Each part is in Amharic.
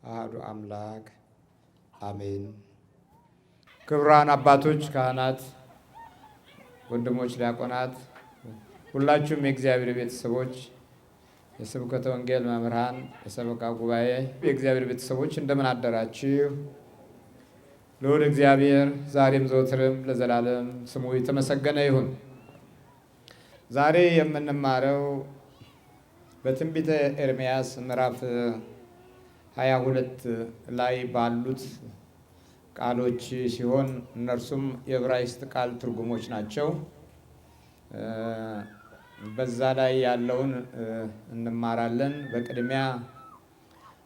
አሐዱ አምላክ አሜን። ክቡራን አባቶች፣ ካህናት፣ ወንድሞች ዲያቆናት፣ ሁላችሁም የእግዚአብሔር ቤተሰቦች፣ የስብከተ ወንጌል መምህራን፣ የሰበካ ጉባኤ የእግዚአብሔር ቤተሰቦች እንደምን አደራችሁ? ልዑል እግዚአብሔር ዛሬም ዘወትርም ለዘላለም ስሙ የተመሰገነ ይሁን። ዛሬ የምንማረው በትንቢተ ኤርምያስ ምዕራፍ 22 ላይ ባሉት ቃሎች ሲሆን እነርሱም የዕብራይስጥ ቃል ትርጉሞች ናቸው። በዛ ላይ ያለውን እንማራለን። በቅድሚያ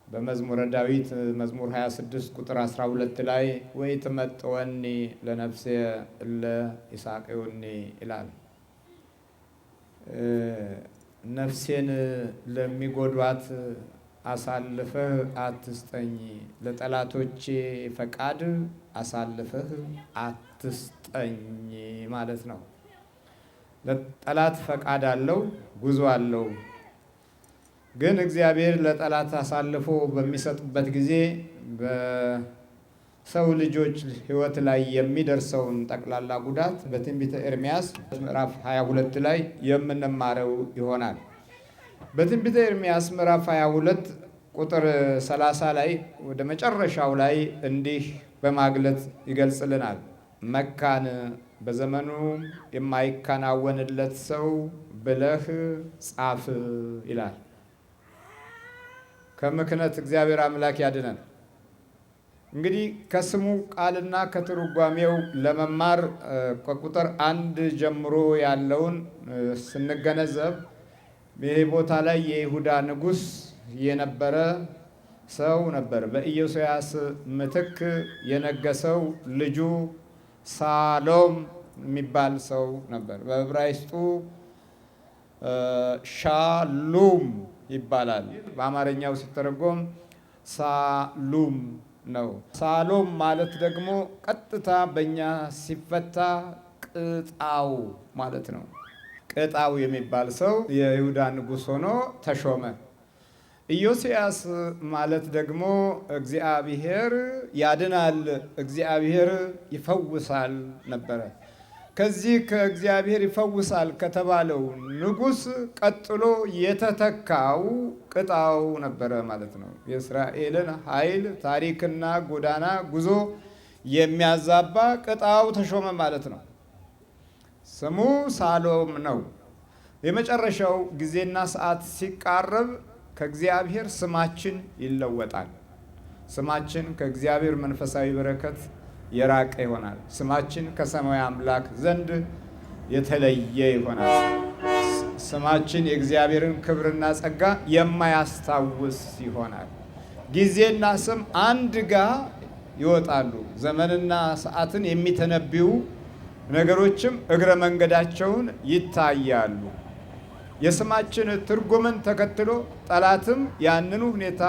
በመዝሙረ ዳዊት መዝሙር 26 ቁጥር 12 ላይ ወይትመጥወኒ ለነፍሴ እለ ይሳቅዩኒ ይላል። ነፍሴን ለሚጎዷት አሳልፈህ አትስጠኝ፣ ለጠላቶቼ ፈቃድ አሳልፈህ አትስጠኝ ማለት ነው። ለጠላት ፈቃድ አለው፣ ጉዞ አለው። ግን እግዚአብሔር ለጠላት አሳልፎ በሚሰጥበት ጊዜ በሰው ልጆች ሕይወት ላይ የሚደርሰውን ጠቅላላ ጉዳት በትንቢተ ኤርምያስ ምዕራፍ 22 ላይ የምንማረው ይሆናል። በትንቢተ ኤርምያስ ምዕራፍ 22 ቁጥር 30 ላይ ወደ መጨረሻው ላይ እንዲህ በማግለጥ ይገልጽልናል። መካን በዘመኑ የማይከናወንለት ሰው ብለህ ጻፍ ይላል። ከምክንያት እግዚአብሔር አምላክ ያድነን። እንግዲህ ከስሙ ቃልና ከትርጓሜው ለመማር ከቁጥር 1 ጀምሮ ያለውን ስንገነዘብ ይህ ቦታ ላይ የይሁዳ ንጉሥ የነበረ ሰው ነበር። በኢዮስያስ ምትክ የነገሰው ልጁ ሳሎም የሚባል ሰው ነበር። በዕብራይስጡ ሻሉም ይባላል። በአማርኛው ሲተረጎም ሳሉም ነው። ሳሎም ማለት ደግሞ ቀጥታ በእኛ ሲፈታ ቅጣው ማለት ነው። ቅጣው የሚባል ሰው የይሁዳ ንጉሥ ሆኖ ተሾመ። ኢዮስያስ ማለት ደግሞ እግዚአብሔር ያድናል፣ እግዚአብሔር ይፈውሳል ነበረ። ከዚህ ከእግዚአብሔር ይፈውሳል ከተባለው ንጉሥ ቀጥሎ የተተካው ቅጣው ነበረ ማለት ነው። የእስራኤልን ኃይል ታሪክና ጎዳና ጉዞ የሚያዛባ ቅጣው ተሾመ ማለት ነው። ስሙ ሳሎም ነው። የመጨረሻው ጊዜና ሰዓት ሲቃረብ ከእግዚአብሔር ስማችን ይለወጣል። ስማችን ከእግዚአብሔር መንፈሳዊ በረከት የራቀ ይሆናል። ስማችን ከሰማያዊ አምላክ ዘንድ የተለየ ይሆናል። ስማችን የእግዚአብሔርን ክብርና ጸጋ የማያስታውስ ይሆናል። ጊዜና ስም አንድ ጋር ይወጣሉ። ዘመንና ሰዓትን የሚተነብዩ ነገሮችም እግረ መንገዳቸውን ይታያሉ። የስማችን ትርጉምን ተከትሎ ጠላትም ያንኑ ሁኔታ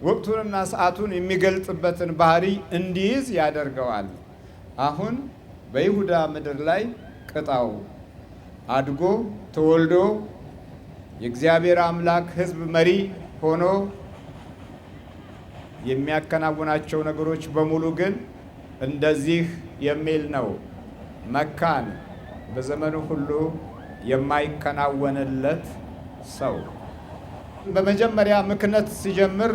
ወቅቱንና ሰዓቱን የሚገልጽበትን ባህሪ እንዲይዝ ያደርገዋል። አሁን በይሁዳ ምድር ላይ ቅጣው አድጎ ተወልዶ የእግዚአብሔር አምላክ ሕዝብ መሪ ሆኖ የሚያከናውናቸው ነገሮች በሙሉ ግን እንደዚህ የሚል ነው። መካን በዘመኑ ሁሉ የማይከናወንለት ሰው። በመጀመሪያ ምክንያት ሲጀምር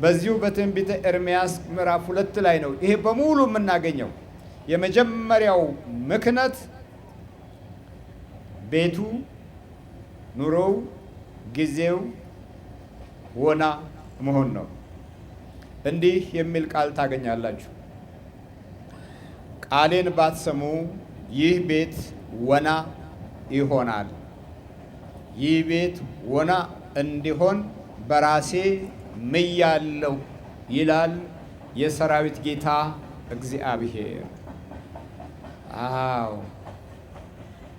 በዚሁ በትንቢተ ኤርምያስ ምዕራፍ 2 ላይ ነው ይሄ በሙሉ የምናገኘው። የመጀመሪያው ምክንያት ቤቱ፣ ኑሮው፣ ጊዜው ወና መሆን ነው። እንዲህ የሚል ቃል ታገኛላችሁ። ቃሌን ባትሰሙ ይህ ቤት ወና ይሆናል። ይህ ቤት ወና እንዲሆን በራሴ ምያለሁ ይላል የሰራዊት ጌታ እግዚአብሔር። አዎ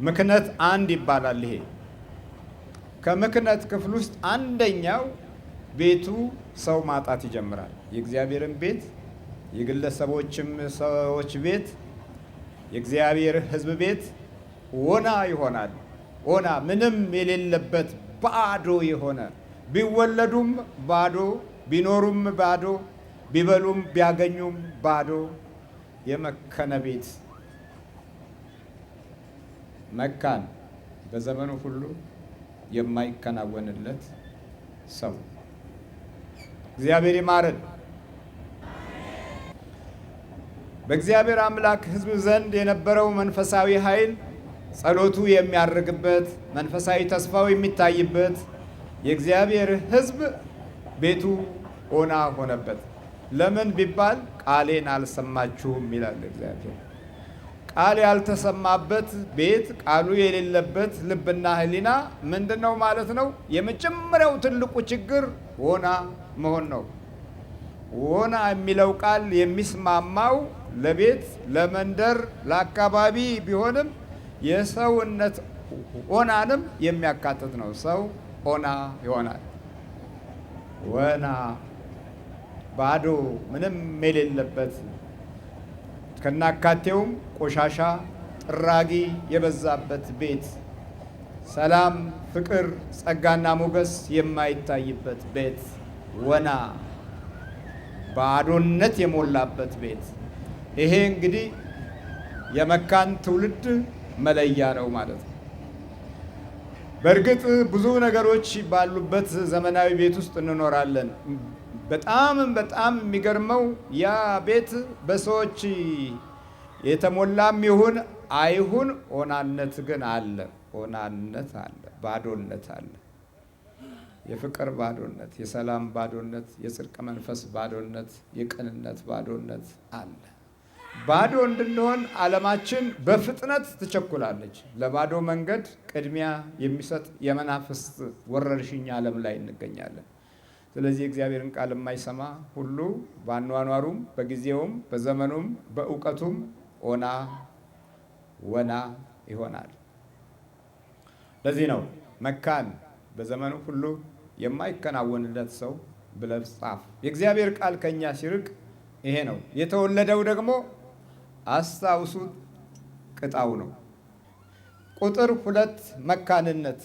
ምክንያት አንድ ይባላል። ይሄ ከምክንያት ክፍል ውስጥ አንደኛው ቤቱ ሰው ማጣት ይጀምራል። የእግዚአብሔርን ቤት፣ የግለሰቦችም ሰዎች ቤት፣ የእግዚአብሔር ሕዝብ ቤት ወና ይሆናል። ወና ምንም የሌለበት ባዶ የሆነ ቢወለዱም ባዶ፣ ቢኖሩም ባዶ፣ ቢበሉም ቢያገኙም ባዶ የመከነ ቤት መካን በዘመኑ ሁሉ የማይከናወንለት ሰው እግዚአብሔር ይማረን። በእግዚአብሔር አምላክ ሕዝብ ዘንድ የነበረው መንፈሳዊ ኃይል ጸሎቱ የሚያርግበት መንፈሳዊ ተስፋው የሚታይበት የእግዚአብሔር ሕዝብ ቤቱ ኦና ሆነበት። ለምን ቢባል ቃሌን አልሰማችሁም ይላል እግዚአብሔር። ቃል ያልተሰማበት ቤት፣ ቃሉ የሌለበት ልብና ሕሊና ምንድነው ማለት ነው? የመጀመሪያው ትልቁ ችግር ኦና መሆን ነው። ኦና የሚለው ቃል የሚስማማው ለቤት፣ ለመንደር፣ ለአካባቢ ቢሆንም የሰውነት ኦናንም የሚያካትት ነው። ሰው ኦና ይሆናል። ወና ባዶ፣ ምንም የሌለበት ከናካቴውም ቆሻሻ ጥራጊ የበዛበት ቤት፣ ሰላም፣ ፍቅር፣ ጸጋና ሞገስ የማይታይበት ቤት፣ ወና ባዶነት የሞላበት ቤት። ይሄ እንግዲህ የመካን ትውልድ መለያ ነው ማለት ነው። በእርግጥ ብዙ ነገሮች ባሉበት ዘመናዊ ቤት ውስጥ እንኖራለን። በጣም የሚገርመው ያ ቤት በሰዎች የተሞላም ይሁን አይሁን ኦናነት ግን አለ። ኦናነት አለ፣ ባዶነት አለ። የፍቅር ባዶነት፣ የሰላም ባዶነት፣ የጽድቅ መንፈስ ባዶነት፣ የቅንነት ባዶነት አለ። ባዶ እንድንሆን ዓለማችን በፍጥነት ትቸኩላለች። ለባዶ መንገድ ቅድሚያ የሚሰጥ የመናፍስት ወረርሽኝ ዓለም ላይ እንገኛለን። ስለዚህ እግዚአብሔርን ቃል የማይሰማ ሁሉ በአኗኗሩም፣ በጊዜውም፣ በዘመኑም፣ በእውቀቱም ኦና ወና ይሆናል። ለዚህ ነው መካን በዘመኑ ሁሉ የማይከናወንለት ሰው ብለህ ጻፍ። የእግዚአብሔር ቃል ከኛ ሲርቅ ይሄ ነው። የተወለደው ደግሞ አስታውሱት ቅጣው ነው። ቁጥር 2 መካንነት።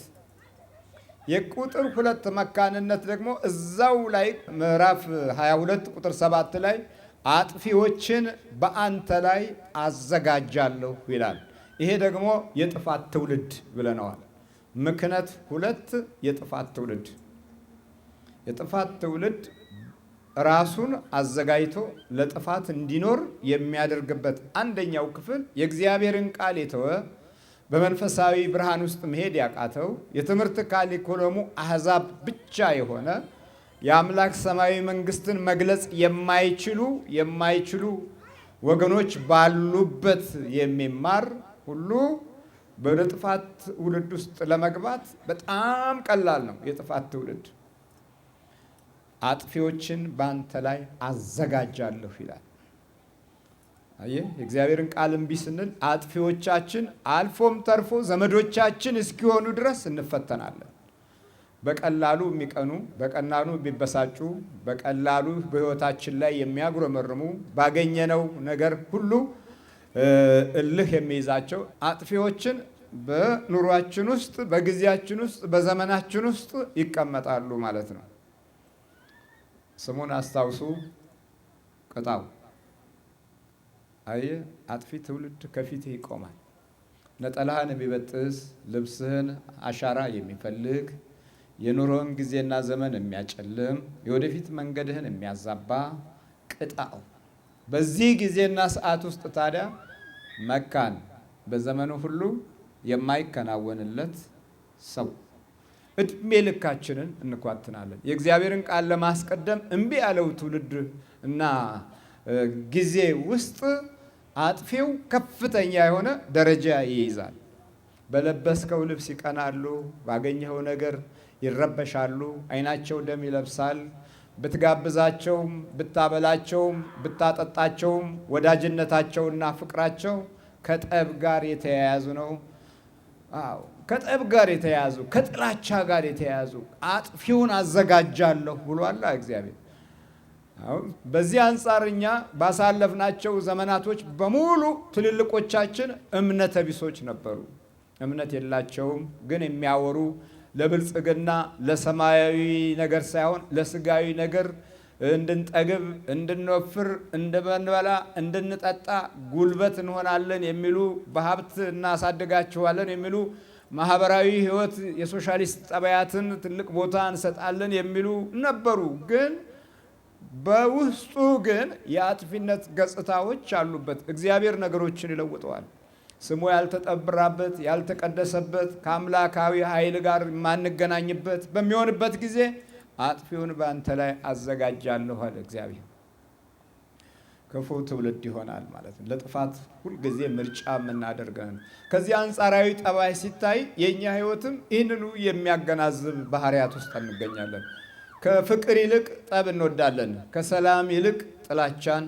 የቁጥር 2 መካንነት ደግሞ እዛው ላይ ምዕራፍ 22 ቁጥር 7 ላይ አጥፊዎችን በአንተ ላይ አዘጋጃለሁ ይላል። ይሄ ደግሞ የጥፋት ትውልድ ብለነዋል። ምክንያት 2 የጥፋት ትውልድ። የጥፋት ትውልድ ራሱን አዘጋጅቶ ለጥፋት እንዲኖር የሚያደርግበት አንደኛው ክፍል የእግዚአብሔርን ቃል የተወ በመንፈሳዊ ብርሃን ውስጥ መሄድ ያቃተው የትምህርት ካሪኩለሙ አሕዛብ ብቻ የሆነ የአምላክ ሰማያዊ መንግስትን መግለጽ የማይችሉ ወገኖች ባሉበት የሚማር ሁሉ ወደ ጥፋት ትውልድ ውስጥ ለመግባት በጣም ቀላል ነው። የጥፋት ትውልድ አጥፊዎችን በአንተ ላይ አዘጋጃለሁ ይላል። አየህ፣ የእግዚአብሔርን ቃል እምቢ ስንል አጥፊዎቻችን አልፎም ተርፎ ዘመዶቻችን እስኪሆኑ ድረስ እንፈተናለን። በቀላሉ የሚቀኑ፣ በቀላሉ የሚበሳጩ፣ በቀላሉ በሕይወታችን ላይ የሚያጉረመርሙ፣ ባገኘነው ነገር ሁሉ እልህ የሚይዛቸው አጥፊዎችን በኑሯችን ውስጥ፣ በጊዜያችን ውስጥ፣ በዘመናችን ውስጥ ይቀመጣሉ ማለት ነው። ስሙን አስታውሱ፣ ቅጣው። አየህ፣ አጥፊ ትውልድ ከፊትህ ይቆማል። ነጠላህን የሚበጥስ፣ ልብስህን አሻራ የሚፈልግ፣ የኑሮን ጊዜና ዘመን የሚያጨልም፣ የወደፊት መንገድህን የሚያዛባ ቅጣው። በዚህ ጊዜና ሰዓት ውስጥ ታዲያ መካን በዘመኑ ሁሉ የማይከናወንለት ሰው እድሜ ልካችንን እንኳትናለን። የእግዚአብሔርን ቃል ለማስቀደም እምቢ ያለው ትውልድ እና ጊዜ ውስጥ አጥፊው ከፍተኛ የሆነ ደረጃ ይይዛል። በለበስከው ልብስ ይቀናሉ፣ ባገኘኸው ነገር ይረበሻሉ፣ ዓይናቸው ደም ይለብሳል። ብትጋብዛቸውም፣ ብታበላቸውም፣ ብታጠጣቸውም ወዳጅነታቸውና ፍቅራቸው ከጠብ ጋር የተያያዙ ነው። አዎ፣ ከጠብ ጋር የተያያዙ፣ ከጥላቻ ጋር የተያያዙ አጥፊውን አዘጋጃለሁ ብሏል እግዚአብሔር። በዚህ አንጻር እኛ ባሳለፍናቸው ዘመናቶች በሙሉ ትልልቆቻችን እምነተ ቢሶች ነበሩ። እምነት የላቸውም፣ ግን የሚያወሩ ለብልጽግና ለሰማያዊ ነገር ሳይሆን ለስጋዊ ነገር እንድንጠግብ፣ እንድንወፍር፣ እንድንበላ፣ እንድንጠጣ ጉልበት እንሆናለን የሚሉ በሀብት እናሳድጋችኋለን የሚሉ ማህበራዊ ህይወት የሶሻሊስት ጠባያትን ትልቅ ቦታ እንሰጣለን የሚሉ ነበሩ። ግን በውስጡ ግን የአጥፊነት ገጽታዎች አሉበት። እግዚአብሔር ነገሮችን ይለውጠዋል። ስሙ ያልተጠራበት ያልተቀደሰበት ከአምላካዊ ኃይል ጋር የማንገናኝበት በሚሆንበት ጊዜ አጥፊውን በአንተ ላይ አዘጋጃለሁ አለ እግዚአብሔር። ክፉ ትውልድ ይሆናል ማለት ነው። ለጥፋት ሁልጊዜ ምርጫ የምናደርገን። ከዚህ አንጻራዊ ጠባይ ሲታይ የእኛ ህይወትም ይህንኑ የሚያገናዝብ ባህሪያት ውስጥ እንገኛለን። ከፍቅር ይልቅ ጠብ እንወዳለን። ከሰላም ይልቅ ጥላቻን፣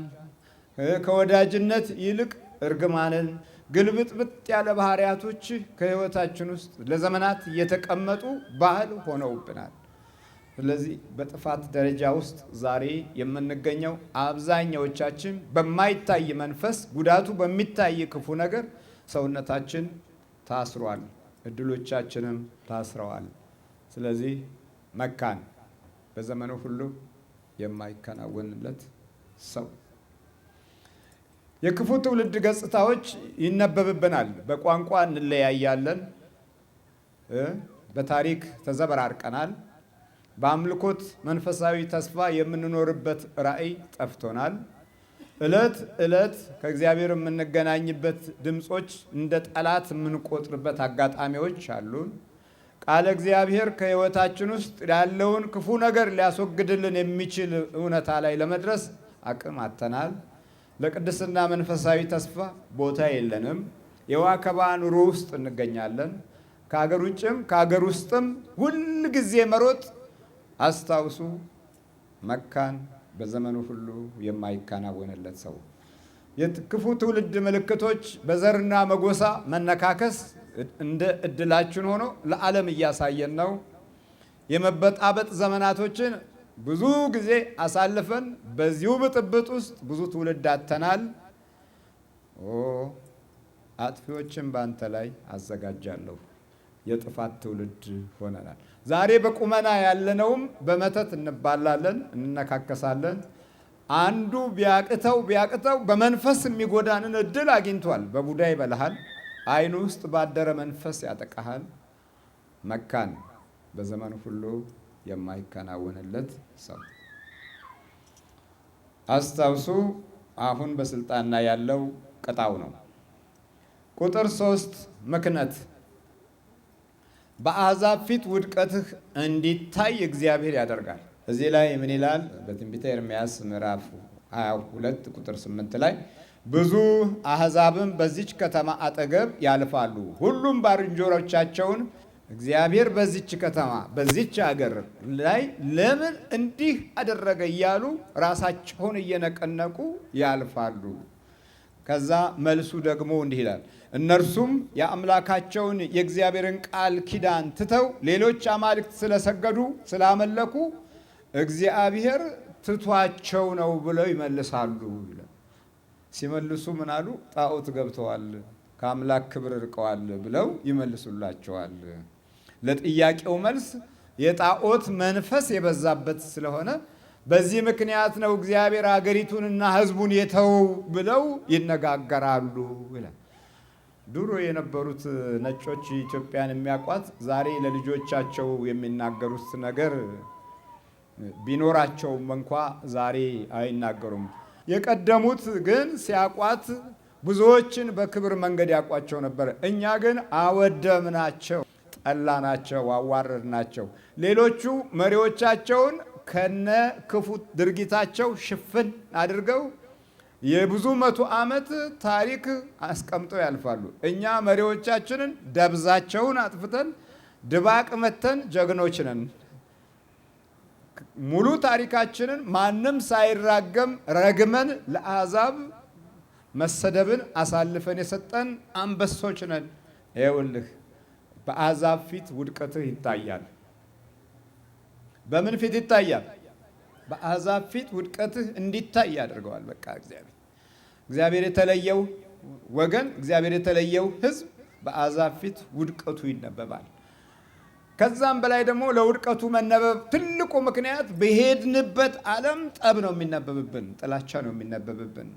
ከወዳጅነት ይልቅ እርግማንን፣ ግልብጥብጥ ያለ ባህሪያቶች ከህይወታችን ውስጥ ለዘመናት እየተቀመጡ ባህል ሆነውብናል። ስለዚህ በጥፋት ደረጃ ውስጥ ዛሬ የምንገኘው አብዛኛዎቻችን በማይታይ መንፈስ፣ ጉዳቱ በሚታይ ክፉ ነገር ሰውነታችን ታስሯል፣ እድሎቻችንም ታስረዋል። ስለዚህ መካን በዘመኑ ሁሉ የማይከናወንለት ሰው። የክፉ ትውልድ ገጽታዎች ይነበብብናል። በቋንቋ እንለያያለን፣ በታሪክ ተዘበራርቀናል፣ በአምልኮት መንፈሳዊ ተስፋ የምንኖርበት ራዕይ ጠፍቶናል። ዕለት ዕለት ከእግዚአብሔር የምንገናኝበት ድምፆች እንደ ጠላት የምንቆጥርበት አጋጣሚዎች አሉን። ቃለ እግዚአብሔር ከሕይወታችን ውስጥ ያለውን ክፉ ነገር ሊያስወግድልን የሚችል እውነታ ላይ ለመድረስ አቅም አጥተናል። ለቅድስና መንፈሳዊ ተስፋ ቦታ የለንም። የዋከባ ኑሮ ውስጥ እንገኛለን። ከሀገር ውጭም ከሀገር ውስጥም ሁል ጊዜ መሮጥ። አስታውሱ፣ መካን በዘመኑ ሁሉ የማይከናወንለት ሰው። የክፉ ትውልድ ምልክቶች በዘርና መጎሳ መነካከስ እንደ እድላችን ሆኖ ለዓለም እያሳየን ነው። የመበጣበጥ ዘመናቶችን ብዙ ጊዜ አሳልፈን በዚሁ ብጥብጥ ውስጥ ብዙ ትውልድ አጥተናል። አጥፊዎችን በአንተ ላይ አዘጋጃለሁ። የጥፋት ትውልድ ሆነናል። ዛሬ በቁመና ያለነውም በመተት እንባላለን፣ እንነካከሳለን። አንዱ ቢያቅተው በመንፈስ የሚጎዳንን እድል አግኝቷል። በቡዳ ይበልሃል፣ አይኑ ውስጥ ባደረ መንፈስ ያጠቃሃል። መካን በዘመኑ ሁሉ የማይከናወንለት ሰው። አስታውሱ፣ አሁን በስልጣን ላይ ያለው ቅጣው ነው። ቁጥር 3 ምክንያት በአሕዛብ ፊት ውድቀትህ እንዲታይ እግዚአብሔር ያደርጋል። እዚህ ላይ ምን ይላል? በትንቢተ ኤርምያስ ምዕራፍ 22 ቁጥር 8 ላይ ብዙ አሕዛብም በዚች ከተማ አጠገብ ያልፋሉ፣ ሁሉም ባልንጀሮቻቸውን እግዚአብሔር በዚች ከተማ በዚች አገር ላይ ለምን እንዲህ አደረገ እያሉ ራሳቸውን እየነቀነቁ ያልፋሉ። ከዛ መልሱ ደግሞ እንዲህ ይላል፣ እነርሱም የአምላካቸውን የእግዚአብሔርን ቃል ኪዳን ትተው ሌሎች አማልክት ስለሰገዱ ስላመለኩ እግዚአብሔር ትቷቸው ነው ብለው ይመልሳሉ። ሲመልሱ ምን አሉ? ጣዖት ገብተዋል፣ ከአምላክ ክብር ርቀዋል ብለው ይመልሱላቸዋል። ለጥያቄው መልስ የጣዖት መንፈስ የበዛበት ስለሆነ በዚህ ምክንያት ነው እግዚአብሔር አገሪቱንና ሕዝቡን የተው ብለው ይነጋገራሉ ይላል። ድሮ የነበሩት ነጮች ኢትዮጵያን የሚያውቋት ዛሬ ለልጆቻቸው የሚናገሩት ነገር ቢኖራቸውም እንኳ ዛሬ አይናገሩም። የቀደሙት ግን ሲያቋት ብዙዎችን በክብር መንገድ ያቋቸው ነበር። እኛ ግን አወደምናቸው፣ ጠላናቸው፣ አዋረድናቸው። ሌሎቹ መሪዎቻቸውን ከነ ክፉ ድርጊታቸው ሽፍን አድርገው የብዙ መቶ ዓመት ታሪክ አስቀምጠው ያልፋሉ። እኛ መሪዎቻችንን ደብዛቸውን አጥፍተን ድባቅ መተን ጀግኖች ነን። ሙሉ ታሪካችንን ማንም ሳይራገም ረግመን ለአሕዛብ መሰደብን አሳልፈን የሰጠን አንበሶች ነን። ይኸውልህ በአሕዛብ ፊት ውድቀትህ ይታያል። በምን ፊት ይታያል? በአሕዛብ ፊት ውድቀትህ እንዲታይ ያደርገዋል። በቃ እግዚአብሔር የተለየው ወገን፣ እግዚአብሔር የተለየው ሕዝብ በአሕዛብ ፊት ውድቀቱ ይነበባል። ከዛም በላይ ደግሞ ለውድቀቱ መነበብ ትልቁ ምክንያት በሄድንበት ዓለም ጠብ ነው የሚነበብብን፣ ጥላቻ ነው የሚነበብብን።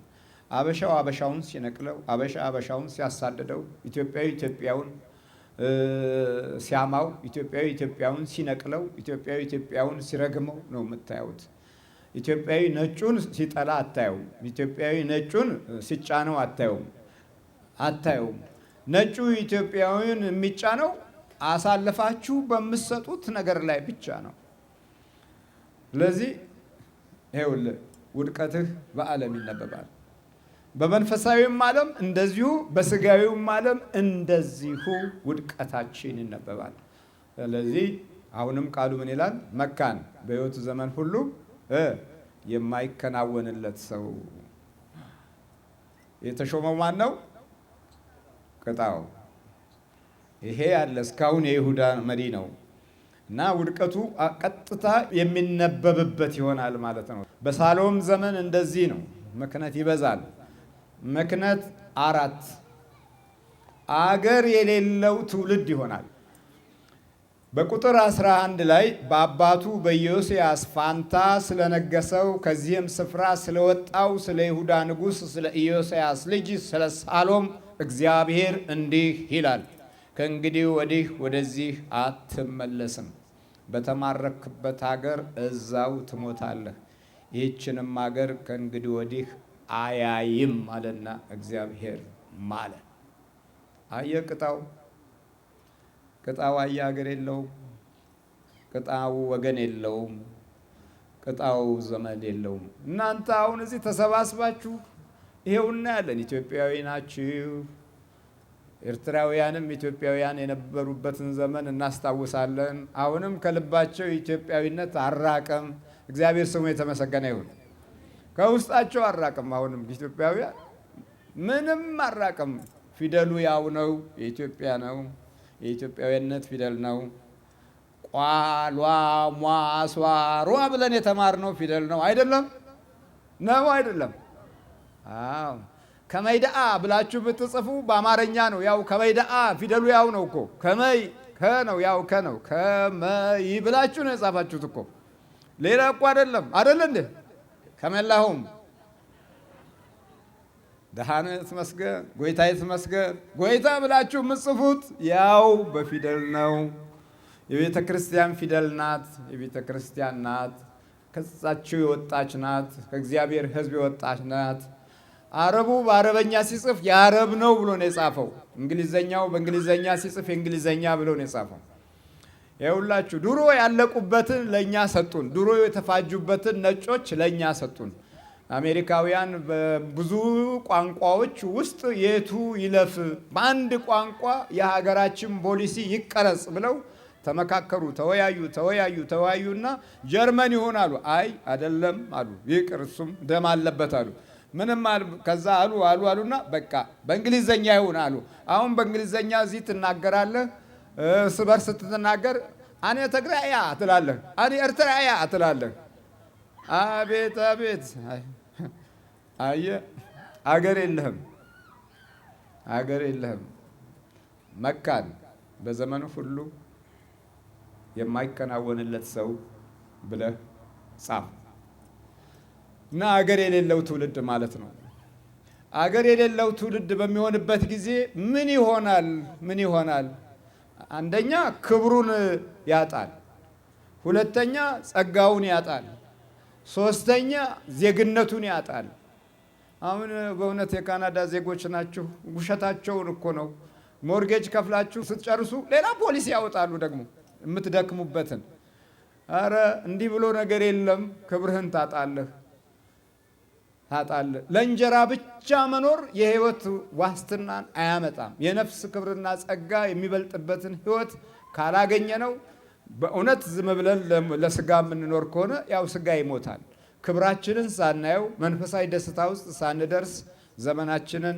አበሻው አበሻውን ሲነቅለው፣ አበሻ አበሻውን ሲያሳድደው፣ ኢትዮጵያዊ ኢትዮጵያውን ሲያማው፣ ኢትዮጵያዊ ኢትዮጵያውን ሲነቅለው፣ ኢትዮጵያዊ ኢትዮጵያውን ሲረግመው ነው የምታዩት። ኢትዮጵያዊ ነጩን ሲጠላ አታየውም። ኢትዮጵያዊ ነጩን ሲጫነው አታየውም። ነጩ ኢትዮጵያዊን የሚጫነው አሳልፋችሁ በምትሰጡት ነገር ላይ ብቻ ነው። ስለዚህ ይኸውልህ ውድቀትህ በዓለም ይነበባል። በመንፈሳዊም ዓለም እንደዚሁ፣ በስጋዊም ዓለም እንደዚሁ ውድቀታችን ይነበባል። ስለዚህ አሁንም ቃሉ ምን ይላል? መካን በሕይወቱ ዘመን ሁሉ የማይከናወንለት ሰው። የተሾመው ማን ነው? ቅጣው። ይሄ ያለ እስካሁን የይሁዳ መሪ ነው እና ውድቀቱ ቀጥታ የሚነበብበት ይሆናል ማለት ነው። በሳሎም ዘመን እንደዚህ ነው። መክነት ይበዛል። መክነት 4 አገር የሌለው ትውልድ ይሆናል። በቁጥር 11 ላይ በአባቱ በኢዮስያስ ፋንታ ስለነገሰው ከዚህም ስፍራ ስለወጣው ስለ ይሁዳ ንጉሥ ስለ ኢዮስያስ ልጅ ስለ ሳሎም እግዚአብሔር እንዲህ ይላል፣ ከእንግዲህ ወዲህ ወደዚህ አትመለስም፣ በተማረክበት ሀገር እዛው ትሞታለህ፣ ይህችንም ሀገር ከእንግዲህ ወዲህ አያይም አለና እግዚአብሔር ማለ። አየ ቅጣው አየ ሀገር የለውም። ቅጣው ወገን የለውም። ቅጣው ዘመድ የለውም። እናንተ አሁን እዚህ ተሰባስባችሁ ይሄውና ያለን ኢትዮጵያዊ ናችሁ። ኤርትራውያንም ኢትዮጵያውያን የነበሩበትን ዘመን እናስታውሳለን። አሁንም ከልባቸው ኢትዮጵያዊነት አራቀም። እግዚአብሔር ስሙ የተመሰገነ ይሁን። ከውስጣቸው አራቀም። አሁንም ኢትዮጵያውያን ምንም አራቀም። ፊደሉ ያው ነው፣ የኢትዮጵያ ነው። የኢትዮጵያዊነት ፊደል ነው። ቋሏ ሟሷሯ ብለን የተማርነው ፊደል ነው። አይደለም ነው አይደለም? አዎ ከመይዳአ ብላችሁ ብትጽፉ በአማርኛ ነው። ያው ከመይዳአ ፊደሉ ያው ነው እኮ ከመይ ከነው ያው ከነው ከመይ ብላችሁ ነው የጻፋችሁት እኮ ሌላ እኮ አይደለም። አይደል እንዴ? ከመላሁም ደሃነ ተመስገን ጎይታዬ ተመስገን ጎይታ ብላችሁ የምትጽፉት ያው በፊደል ነው። የቤተ ክርስቲያን ፊደል ናት። የቤተ ክርስቲያን ናት። ከጻችሁ የወጣች ናት። ከእግዚአብሔር ሕዝብ የወጣች ናት። አረቡ በአረበኛ ሲጽፍ የአረብ ነው ብሎ ነው የጻፈው። እንግሊዘኛው በእንግሊዘኛ ሲጽፍ የእንግሊዘኛ ብሎ ነው የጻፈው። ይኸውላችሁ ድሮ ያለቁበትን ለእኛ ሰጡን። ድሮ የተፋጁበትን ነጮች ለእኛ ሰጡን። አሜሪካውያን በብዙ ቋንቋዎች ውስጥ የቱ ይለፍ፣ በአንድ ቋንቋ የሀገራችን ፖሊሲ ይቀረጽ ብለው ተመካከሩ፣ ተወያዩና ጀርመን ይሆን አሉ። አይ አይደለም አሉ። ይቅር እሱም ደም አለበት አሉ። ምንም ከዛ አሉና በቃ በእንግሊዘኛ ይሁን አሉ። አሁን በእንግሊዘኛ እዚህ ትናገራለህ፣ እርስ በርስ ስትናገር እኔ ትግራያ ትላለህ፣ እኔ ኤርትራያ ትላለህ። አቤት አቤት! አየህ አገር የለህም። መካን በዘመኑ ሁሉ የማይከናወንለት ሰው ብለህ ጻፍ እና አገር የሌለው ትውልድ ማለት ነው። አገር የሌለው ትውልድ በሚሆንበት ጊዜ ምን ይሆናል? አንደኛ ክብሩን ያጣል። ሁለተኛ ጸጋውን ያጣል። ሶስተኛ ዜግነቱን ያጣል። አሁን በእውነት የካናዳ ዜጎች ናችሁ። ውሸታቸውን እኮ ነው። ሞርጌጅ ከፍላችሁ ስትጨርሱ ሌላ ፖሊሲ ያወጣሉ ደግሞ የምትደክሙበትን። አረ እንዲህ ብሎ ነገር የለም። ክብርህን ታጣለህ። ለእንጀራ ብቻ መኖር የህይወት ዋስትናን አያመጣም። የነፍስ ክብርና ጸጋ የሚበልጥበትን ህይወት ካላገኘ ነው በእውነት ዝም ብለን ለስጋ የምንኖር ከሆነ ያው ስጋ ይሞታል። ክብራችንን ሳናየው መንፈሳዊ ደስታ ውስጥ ሳንደርስ ዘመናችንን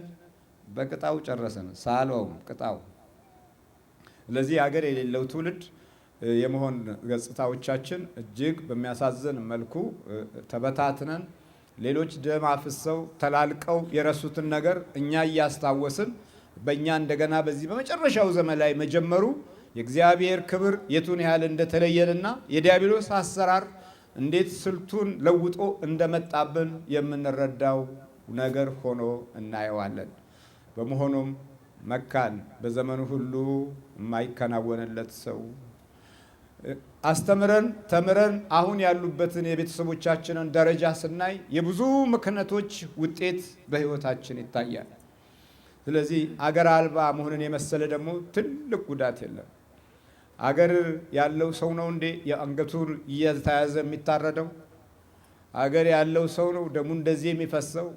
በቅጣው ጨረስን። ሳለውም ቅጣው። ስለዚህ ሀገር የሌለው ትውልድ የመሆን ገጽታዎቻችን እጅግ በሚያሳዝን መልኩ ተበታትነን ሌሎች ደም አፍሰው ተላልቀው የረሱትን ነገር እኛ እያስታወስን በእኛ እንደገና በዚህ በመጨረሻው ዘመን ላይ መጀመሩ የእግዚአብሔር ክብር የቱን ያህል እንደተለየንና የዲያብሎስ አሰራር እንዴት ስልቱን ለውጦ እንደመጣብን የምንረዳው ነገር ሆኖ እናየዋለን። በመሆኑም መካን በዘመኑ ሁሉ የማይከናወንለት ሰው አስተምረን ተምረን አሁን ያሉበትን የቤተሰቦቻችንን ደረጃ ስናይ የብዙ ምክንያቶች ውጤት በሕይወታችን ይታያል። ስለዚህ አገር አልባ መሆንን የመሰለ ደግሞ ትልቅ ጉዳት የለም። አገር ያለው ሰው ነው እንዴ የአንገቱን እየተያዘ የሚታረደው? አገር ያለው ሰው ነው ደሙ እንደዚህ የሚፈሰው?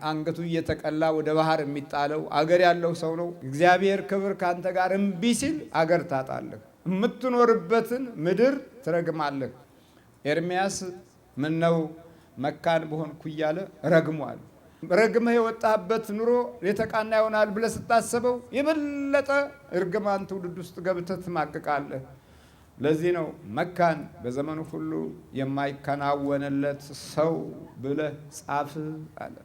አንገቱ እየተቀላ ወደ ባህር የሚጣለው? አገር ያለው ሰው ነው። እግዚአብሔር ክብር ካንተ ጋር እምቢ ሲል አገር ታጣለህ፣ የምትኖርበትን ምድር ትረግማለህ። ኤርምያስ ምነው መካን በሆንኩ እያለ ረግሟል። ረግመህ የወጣበት ኑሮ የተቃና ይሆናል ብለህ ስታስበው የበለጠ እርግማን ትውልድ ውስጥ ገብተህ ትማቅቃለህ። ለዚህ ነው መካን በዘመኑ ሁሉ የማይከናወንለት ሰው ብለህ ጻፍ አለ።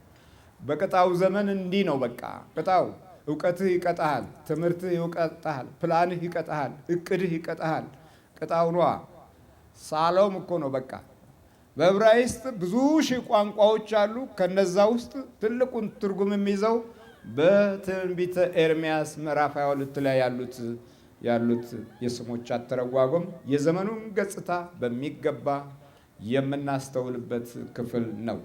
በቅጣው ዘመን እንዲህ ነው። በቃ ቅጣው። እውቀትህ ይቀጣሃል፣ ትምህርትህ ይቀጣሃል፣ ፕላንህ ይቀጣሃል፣ እቅድህ ይቀጣሃል። ቅጣው ነዋ። ሳሎም እኮ ነው በቃ። በዕብራይስጥ ብዙ ሺህ ቋንቋዎች አሉ። ከነዛ ውስጥ ትልቁን ትርጉም የሚይዘው በትንቢተ ኤርምያስ ምዕራፍ 22 ላይ ያሉት የስሞች አተረጓጎም የዘመኑን ገጽታ በሚገባ የምናስተውልበት ክፍል ነው።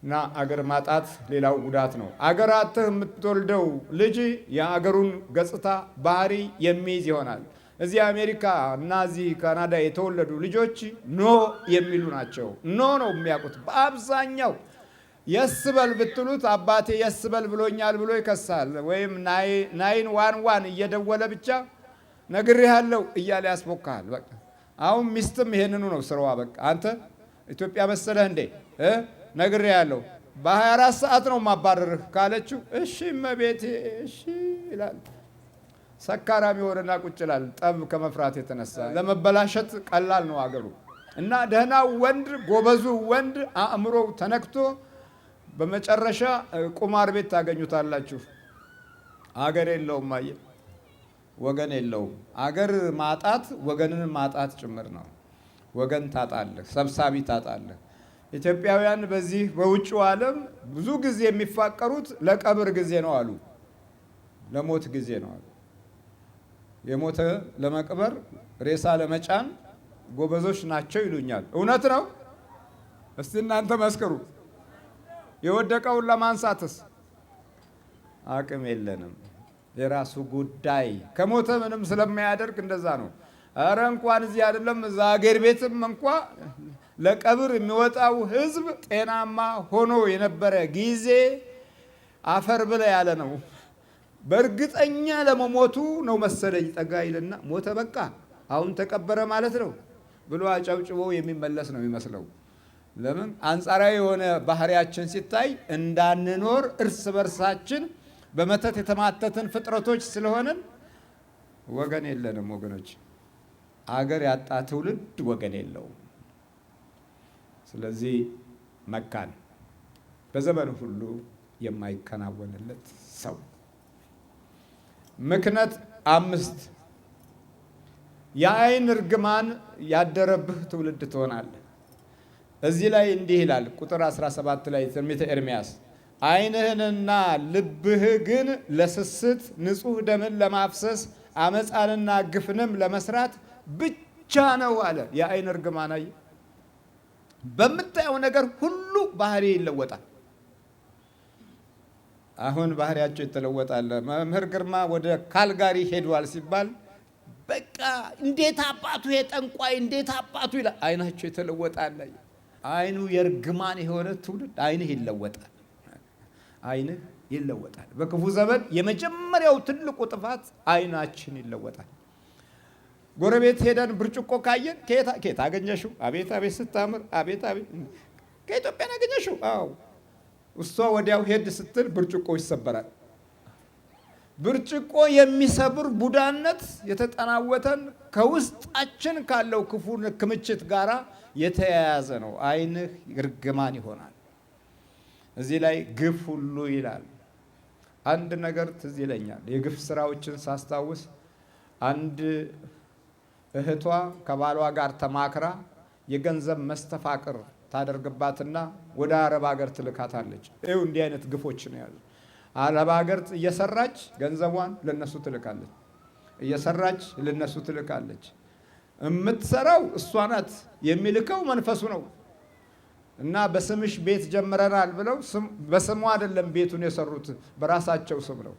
እና አገር ማጣት ሌላው ጉዳት ነው። አገር አጥተህ የምትወልደው ልጅ የአገሩን ገጽታ ባህሪ የሚይዝ ይሆናል። እዚህ አሜሪካ እና እዚህ ካናዳ የተወለዱ ልጆች ኖ የሚሉ ናቸው። ኖ ነው የሚያውቁት በአብዛኛው። የስበል ብትሉት አባቴ የስበል ብሎኛል ብሎ ይከሳል። ወይም 911 እየደወለ ብቻ ነግሬሃለሁ እያለ ያስቦካል። በቃ አሁን ሚስትም ይሄንኑ ነው ስራዋ። በቃ አንተ ኢትዮጵያ መሰለህ እንዴ ነግሬሃለሁ በ24 ሰዓት ነው ማባረርህ ካለችው እሺ እመቤቴ እሺ ይላል። ሰካራም የሆነና ቁጭ ይላል። ጠብ ከመፍራት የተነሳ ለመበላሸት ቀላል ነው አገሩ። እና ደህናው ወንድ ጎበዙ ወንድ አእምሮው ተነክቶ በመጨረሻ ቁማር ቤት ታገኙታላችሁ። አገር የለውም፣ አየህ ወገን የለውም። አገር ማጣት ወገንን ማጣት ጭምር ነው። ወገን ታጣለህ፣ ሰብሳቢ ታጣለህ። ኢትዮጵያውያን በዚህ በውጭው ዓለም ብዙ ጊዜ የሚፋቀሩት ለቀብር ጊዜ ነው አሉ፣ ለሞት ጊዜ ነው አሉ። የሞተ ለመቅበር ሬሳ ለመጫን ጎበዞች ናቸው ይሉኛል። እውነት ነው? እስቲ እናንተ መስክሩ። የወደቀውን ለማንሳትስ አቅም የለንም። የራሱ ጉዳይ ከሞተ ምንም ስለማያደርግ እንደዛ ነው። ኧረ እንኳን እዚህ አይደለም እዛ አገር ቤትም እንኳ ለቀብር የሚወጣው ሕዝብ ጤናማ ሆኖ የነበረ ጊዜ አፈር ብለ ያለ ነው። በእርግጠኛ ለመሞቱ ነው መሰለኝ ጠጋ ይልና ሞተ በቃ አሁን ተቀበረ ማለት ነው ብሎ አጨብጭቦ የሚመለስ ነው የሚመስለው። ለምን? አንጻራዊ የሆነ ባህሪያችን ሲታይ እንዳንኖር እርስ በርሳችን በመተት የተማተትን ፍጥረቶች ስለሆንን ወገን የለንም ወገኖች። አገር ያጣ ትውልድ ወገን የለውም። ስለዚህ መካን በዘመኑ ሁሉ የማይከናወንለት ሰው። ምክንያት 5 የአይን እርግማን ያደረብህ ትውልድ ትሆናለህ። እዚህ ላይ እንዲህ ይላል ቁጥር 17 ላይ ትንቢተ ኤርምያስ ዓይንህንና ልብህ ግን ለስስት ንጹሕ ደምን ለማፍሰስ አመፃንና ግፍንም ለመስራት ብቻ ነው አለ። የአይን እርግማን አየህ፣ በምታየው ነገር ሁሉ ባህሪ ይለወጣል። አሁን ባህሪያቸው ይተለወጣል። መምህር ግርማ ወደ ካልጋሪ ሄዷል ሲባል በቃ እንዴት አባቱ የጠንቋይ እንዴት አባቱ ይላል። አይናቸው ይተለወጣል። አይኑ የእርግማን የሆነ ትውልድ አይንህ ይለወጣል። አይንህ ይለወጣል። በክፉ ዘመን የመጀመሪያው ትልቁ ጥፋት አይናችን ይለወጣል። ጎረቤት ሄደን ብርጭቆ ካየን ከየት አገኘሽው? አቤት አቤት ስታምር፣ አቤት አቤት ከኢትዮጵያ አገኘሽው? አዎ። እሷ ወዲያው ሄድ ስትል ብርጭቆ ይሰበራል። ብርጭቆ የሚሰብር ቡዳነት የተጠናወተን ከውስጣችን ካለው ክፉ ክምችት ጋራ የተያያዘ ነው። አይንህ እርግማን ይሆናል። እዚህ ላይ ግፍ ሁሉ ይላል። አንድ ነገር ትዝ ይለኛል። የግፍ ስራዎችን ሳስታውስ አንድ እህቷ ከባሏ ጋር ተማክራ የገንዘብ መስተፋቅር ታደርግባትና ወደ አረብ ሀገር ትልካታለች። ይኸው እንዲህ አይነት ግፎች ነው ያሉ። አረብ ሀገር እየሰራች ገንዘቧን ለነሱ ትልካለች፣ እየሰራች ለነሱ ትልካለች። የምትሰራው እሷ ናት፣ የሚልከው መንፈሱ ነው። እና በስምሽ ቤት ጀምረናል ብለው በስሟ አይደለም ቤቱን የሰሩት፣ በራሳቸው ስም ነው።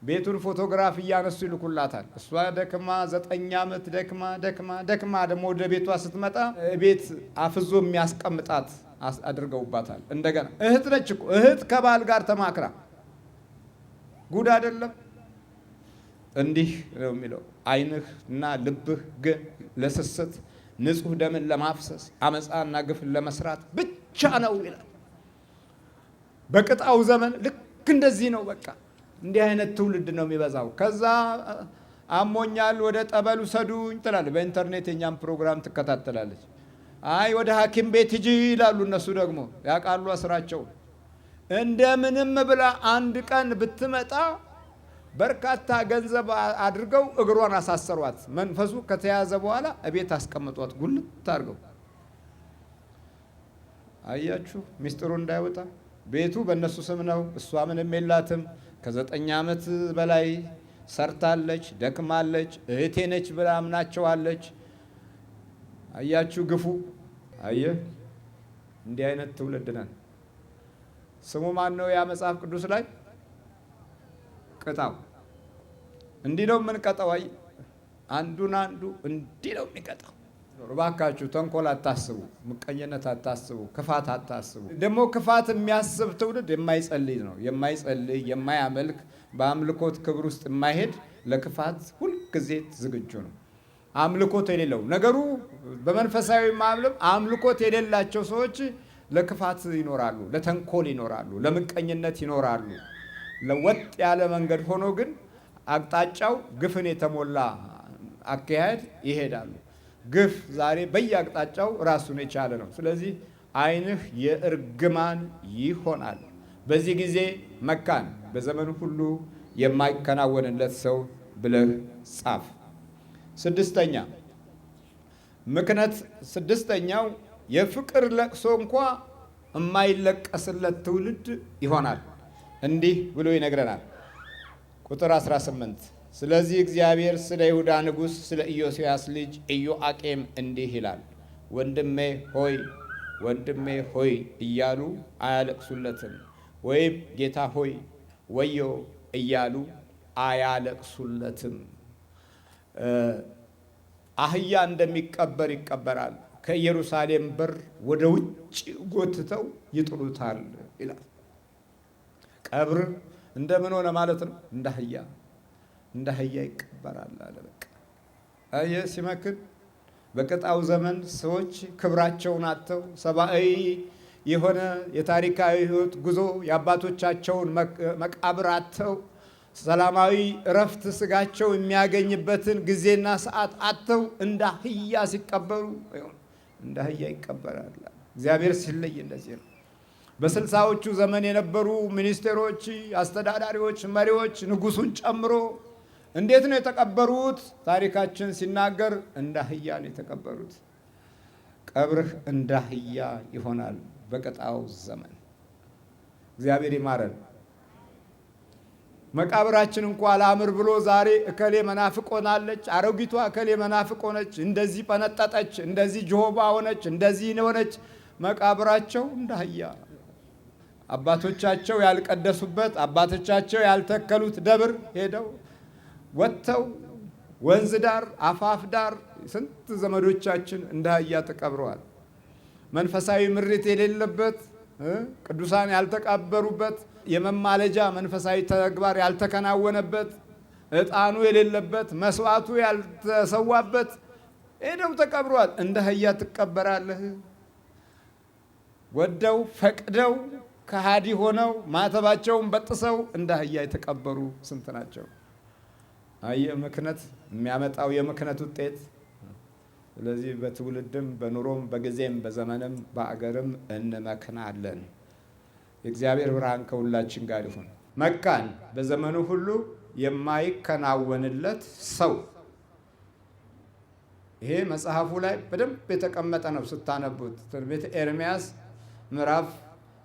ቤቱን ፎቶግራፍ እያነሱ ይልኩላታል። እሷ ደክማ 9 ዓመት ደክማ ደግሞ ወደ ቤቷ ስትመጣ ቤት አፍዞ የሚያስቀምጣት አድርገውባታል። እንደገና እህት ነች እኮ እህት ከባል ጋር ተማክራ ጉድ አይደለም። እንዲህ ነው የሚለው፣ ዓይንህ እና ልብህ ግን ለስስት ንጹሕ ደምን ለማፍሰስ አመፃና ግፍን ለመስራት ብቻ ነው ይላል። በቅጣው ዘመን ልክ እንደዚህ ነው። በቃ እንዲህ አይነት ትውልድ ነው የሚበዛው። ከዛ አሞኛል ወደ ጠበሉ ሰዱኝ ትላለች። በኢንተርኔት የኛም ፕሮግራም ትከታተላለች። አይ ወደ ሐኪም ቤት ሂጂ ይላሉ። እነሱ ደግሞ ያውቃሉ ስራቸው። እንደምንም ብላ አንድ ቀን ብትመጣ በርካታ ገንዘብ አድርገው እግሯን አሳሰሯት። መንፈሱ ከተያዘ በኋላ እቤት አስቀምጧት ጉልት አድርገው። አያችሁ ሚስጥሩ እንዳይወጣ። ቤቱ በእነሱ ስም ነው። እሷ ምንም የላትም። ከ9 ዓመት በላይ ሰርታለች፣ ደክማለች። እህቴ ነች ብላ አምናቸዋለች። አያችሁ ግፉ። አየህ እንዲህ አይነት ትውልድ ነን። ስሙ ማን ነው? ያ መጽሐፍ ቅዱስ ላይ ቅጣው። እንዲህ ነው የምንቀጣው። አይ አንዱን አንዱ እንዲህ ነው የሚቀጣው። እባካችሁ ተንኮል አታስቡ፣ ምቀኝነት አታስቡ፣ ክፋት አታስቡ። ደግሞ ክፋት የሚያስብ ትውልድ የማይጸልይ ነው። የማይጸልይ የማያመልክ፣ በአምልኮት ክብር ውስጥ የማይሄድ ለክፋት ሁልጊዜ ዝግጁ ነው። አምልኮት የሌለው ነገሩ በመንፈሳዊ ማምለም አምልኮት የሌላቸው ሰዎች ለክፋት ይኖራሉ፣ ለተንኮል ይኖራሉ፣ ለምቀኝነት ይኖራሉ። ለወጥ ያለ መንገድ ሆኖ ግን አቅጣጫው ግፍን የተሞላ አካሄድ ይሄዳሉ። ግፍ ዛሬ በየአቅጣጫው ራሱን የቻለ ነው። ስለዚህ ዓይንህ የእርግማን ይሆናል። በዚህ ጊዜ መካን በዘመኑ ሁሉ የማይከናወንለት ሰው ብለህ ጻፍ። ስድስተኛው የፍቅር ለቅሶ እንኳ የማይለቀስለት ትውልድ ይሆናል። እንዲህ ብሎ ይነግረናል። ቁጥር 18 ስለዚህ እግዚአብሔር ስለ ይሁዳ ንጉሥ ስለ ኢዮስያስ ልጅ ኢዮአቄም እንዲህ ይላል፣ ወንድሜ ሆይ እያሉ አያለቅሱለትም፣ ወይም ጌታ ሆይ ወዮ እያሉ አያለቅሱለትም። አህያ እንደሚቀበር ይቀበራል፣ ከኢየሩሳሌም በር ወደ ውጭ ጎትተው ይጥሉታል ይላል። ቀብር እንደምን ሆነ ማለት ነው? እንደ አህያ ይቀበራል አለ። በቃ አየህ ሲመክን። በቅጣው ዘመን ሰዎች ክብራቸውን አጥተው ሰብአዊ የሆነ የታሪካዊ ሕይወት ጉዞ የአባቶቻቸውን መቃብር አጥተው ሰላማዊ እረፍት ስጋቸው የሚያገኝበትን ጊዜና ሰዓት አጥተው እንደ አህያ ሲቀበሩ እንደ አህያ ይቀበራል። እግዚአብሔር ሲለይ እንደዚህ ነው። በ60ዎቹ ዘመን የነበሩ ሚኒስቴሮች፣ አስተዳዳሪዎች፣ መሪዎች ንጉሱን ጨምሮ እንዴት ነው የተቀበሩት? ታሪካችን ሲናገር እንደ አህያ ነው የተቀበሩት። ቀብርህ እንደ አህያ ይሆናል በቅጣው ዘመን። እግዚአብሔር ይማረን። መቃብራችን እንኳ አላምር ብሎ ዛሬ እከሌ መናፍቅ ሆናለች፣ አሮጊቷ እከሌ መናፍቅ ሆነች፣ እንደዚህ ፈነጠጠች፣ እንደዚህ ጆሆባ ሆነች፣ እንደዚህ ሆነች። መቃብራቸው እንደ አህያ አባቶቻቸው ያልቀደሱበት አባቶቻቸው ያልተከሉት ደብር ሄደው ወጥተው ወንዝ ዳር አፋፍ ዳር ስንት ዘመዶቻችን እንደ አህያ ተቀብረዋል። መንፈሳዊ ምሪት የሌለበት ቅዱሳን ያልተቀበሩበት የመማለጃ መንፈሳዊ ተግባር ያልተከናወነበት ዕጣኑ የሌለበት መስዋዕቱ ያልተሰዋበት ሄደው ተቀብረዋል። እንደ አህያ ትቀበራለህ? ወደው ፈቅደው ከሃዲ ሆነው ማተባቸውን በጥሰው እንደ አህያ የተቀበሩ ስንት ናቸው? አየህ ምክንያት የሚያመጣው የምክንያት ውጤት። ስለዚህ በትውልድም በኑሮም በጊዜም በዘመንም በአገርም እንመክናለን። የእግዚአብሔር ብርሃን ከሁላችን ጋር ይሁን። መካን በዘመኑ ሁሉ የማይከናወንለት ሰው ይሄ መጽሐፉ ላይ በደንብ የተቀመጠ ነው ስታነቡት። ትንቢተ ኤርምያስ ምዕራፍ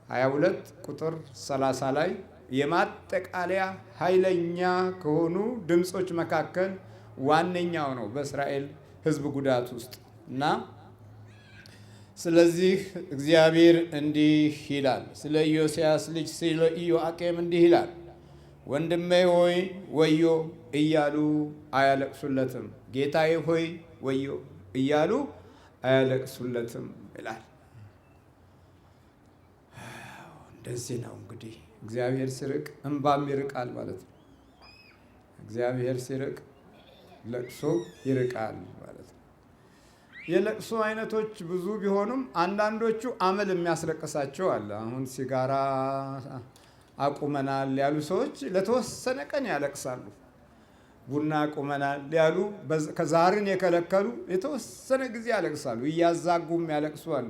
22 ቁጥር 30 ላይ የማጠቃለያ ኃይለኛ ከሆኑ ድምጾች መካከል ዋነኛው ነው በእስራኤል ሕዝብ ጉዳት ውስጥ እና ስለዚህ እግዚአብሔር እንዲህ ይላል፣ ስለ ኢዮስያስ ልጅ ስለ ኢዮአቄም እንዲህ ይላል፣ ወንድሜ ሆይ ወዮ እያሉ አያለቅሱለትም፣ ጌታዬ ሆይ ወዮ እያሉ አያለቅሱለትም ይላል። እንደዚህ ነው እንግዲህ እግዚአብሔር ሲርቅ እንባም ይርቃል ማለት ነው። እግዚአብሔር ሲርቅ ለቅሶ ይርቃል ማለት ነው። የለቅሶ አይነቶች ብዙ ቢሆኑም አንዳንዶቹ አመል የሚያስለቅሳቸው አለ። አሁን ሲጋራ አቁመናል ያሉ ሰዎች ለተወሰነ ቀን ያለቅሳሉ። ቡና አቁመናል ያሉ ከዛርን የከለከሉ የተወሰነ ጊዜ ያለቅሳሉ። እያዛጉም ያለቅሱ አሉ።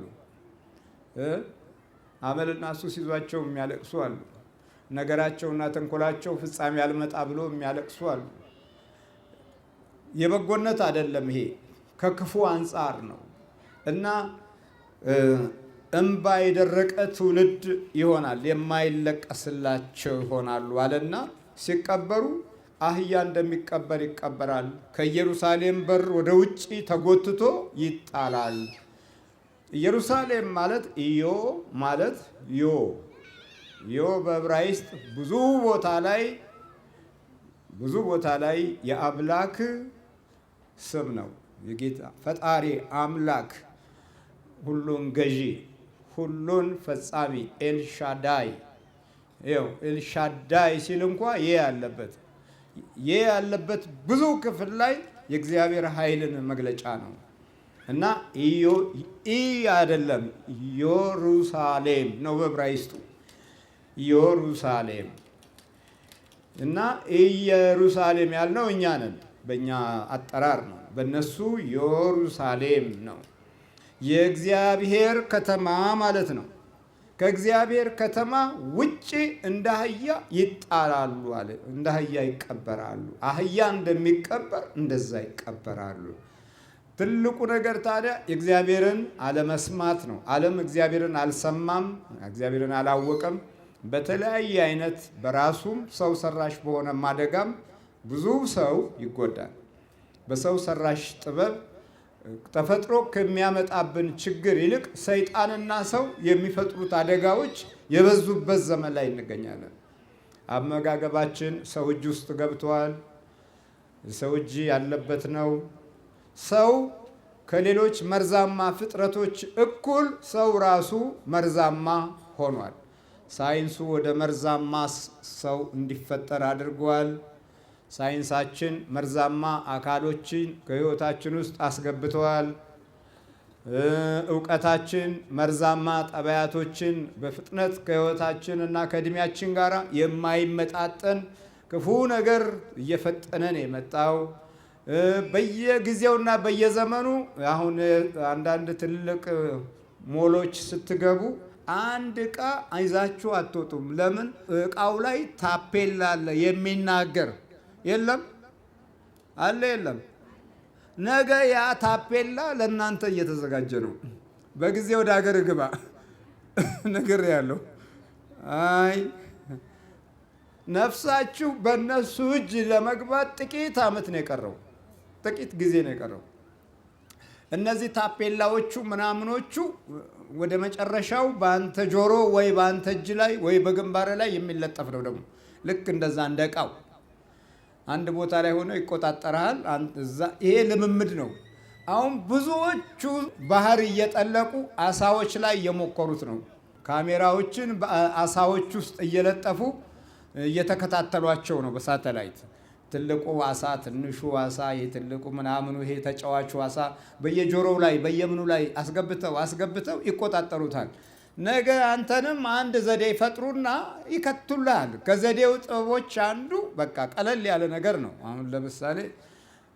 አመልና ሱስ ይዟቸው የሚያለቅሱ አሉ። ነገራቸውና ተንኮላቸው ፍጻሜ ያልመጣ ብሎ የሚያለቅሱ አሉ። የበጎነት አይደለም ይሄ፣ ከክፉ አንጻር ነው እና እንባ የደረቀ ትውልድ ይሆናል፣ የማይለቀስላቸው ይሆናሉ አለና ሲቀበሩ አህያ እንደሚቀበር ይቀበራል፣ ከኢየሩሳሌም በር ወደ ውጪ ተጎትቶ ይጣላል። ኢየሩሳሌም ማለት ዮ በዕብራይስጥ ብዙ ቦታ ላይ የአምላክ ስም ነው። የጌታ ፈጣሪ አምላክ፣ ሁሉን ገዢ፣ ሁሉን ፈጻሚ ኤልሻዳይ። ኤልሻዳይ ሲል እንኳ ያለበት ብዙ ክፍል ላይ የእግዚአብሔር ኃይልን መግለጫ ነው እና አይደለም ኢየሩሳሌም ነው በዕብራይስጡ ኢየሩሳሌም እና ኢየሩሳሌም ያልነው እኛ ነን፣ በእኛ አጠራር ነው። በእነሱ ኢየሩሳሌም ነው። የእግዚአብሔር ከተማ ማለት ነው። ከእግዚአብሔር ከተማ ውጪ እንደ አህያ ይጣላሉ አለ። እንደ አህያ ይቀበራሉ። አህያ እንደሚቀበር እንደዛ ይቀበራሉ። ትልቁ ነገር ታዲያ የእግዚአብሔርን አለመስማት ነው። ዓለም እግዚአብሔርን አልሰማም፣ እግዚአብሔርን አላወቀም። በተለያየ አይነት በራሱም ሰው ሰራሽ በሆነ አደጋም ብዙ ሰው ይጎዳል። በሰው ሰራሽ ጥበብ ተፈጥሮ ከሚያመጣብን ችግር ይልቅ ሰይጣንና ሰው የሚፈጥሩት አደጋዎች የበዙበት ዘመን ላይ እንገኛለን። አመጋገባችን ሰው እጅ ውስጥ ገብቷል። ሰው እጅ ያለበት ነው። ሰው ከሌሎች መርዛማ ፍጥረቶች እኩል ሰው ራሱ መርዛማ ሆኗል። ሳይንሱ ወደ መርዛማ ሰው እንዲፈጠር አድርጓል። ሳይንሳችን መርዛማ አካሎችን ከህይወታችን ውስጥ አስገብተዋል። እውቀታችን መርዛማ ጠባያቶችን በፍጥነት ከህይወታችን እና ከእድሜያችን ጋር የማይመጣጠን ክፉ ነገር እየፈጠነን የመጣው በየጊዜውና በየዘመኑ። አሁን አንዳንድ ትልቅ ሞሎች ስትገቡ አንድ ዕቃ ይዛችሁ አትወጡም። ለምን? ዕቃው ላይ ታፔላ አለ የሚናገር የለም አለ የለም። ነገ ያ ታፔላ ለእናንተ እየተዘጋጀ ነው። በጊዜ ወደ ሀገር ግባ ነገር ያለው ነፍሳችሁ በእነሱ እጅ ለመግባት ጥቂት ዓመት ነው የቀረው፣ ጥቂት ጊዜ ነው የቀረው። እነዚህ ታፔላዎቹ ምናምኖቹ ወደ መጨረሻው በአንተ ጆሮ ወይ በአንተ እጅ ላይ ወይ በግንባር ላይ የሚለጠፍ ነው። ደግሞ ልክ እንደዛ እንደ ዕቃው አንድ ቦታ ላይ ሆኖ ይቆጣጠራል። ይሄ ልምምድ ነው። አሁን ብዙዎቹ ባህር እየጠለቁ አሳዎች ላይ እየሞከሩት ነው። ካሜራዎችን በአሳዎች ውስጥ እየለጠፉ እየተከታተሏቸው ነው በሳተላይት። ትልቁ አሳ፣ ትንሹ አሳ፣ የትልቁ ምናምኑ ይሄ ተጫዋቹ አሳ በየጆሮው ላይ በየምኑ ላይ አስገብተው ይቆጣጠሩታል። ነገ አንተንም አንድ ዘዴ ይፈጥሩና ይከቱልሃል። ከዘዴው ጥበቦች አንዱ በቃ ቀለል ያለ ነገር ነው። አሁን ለምሳሌ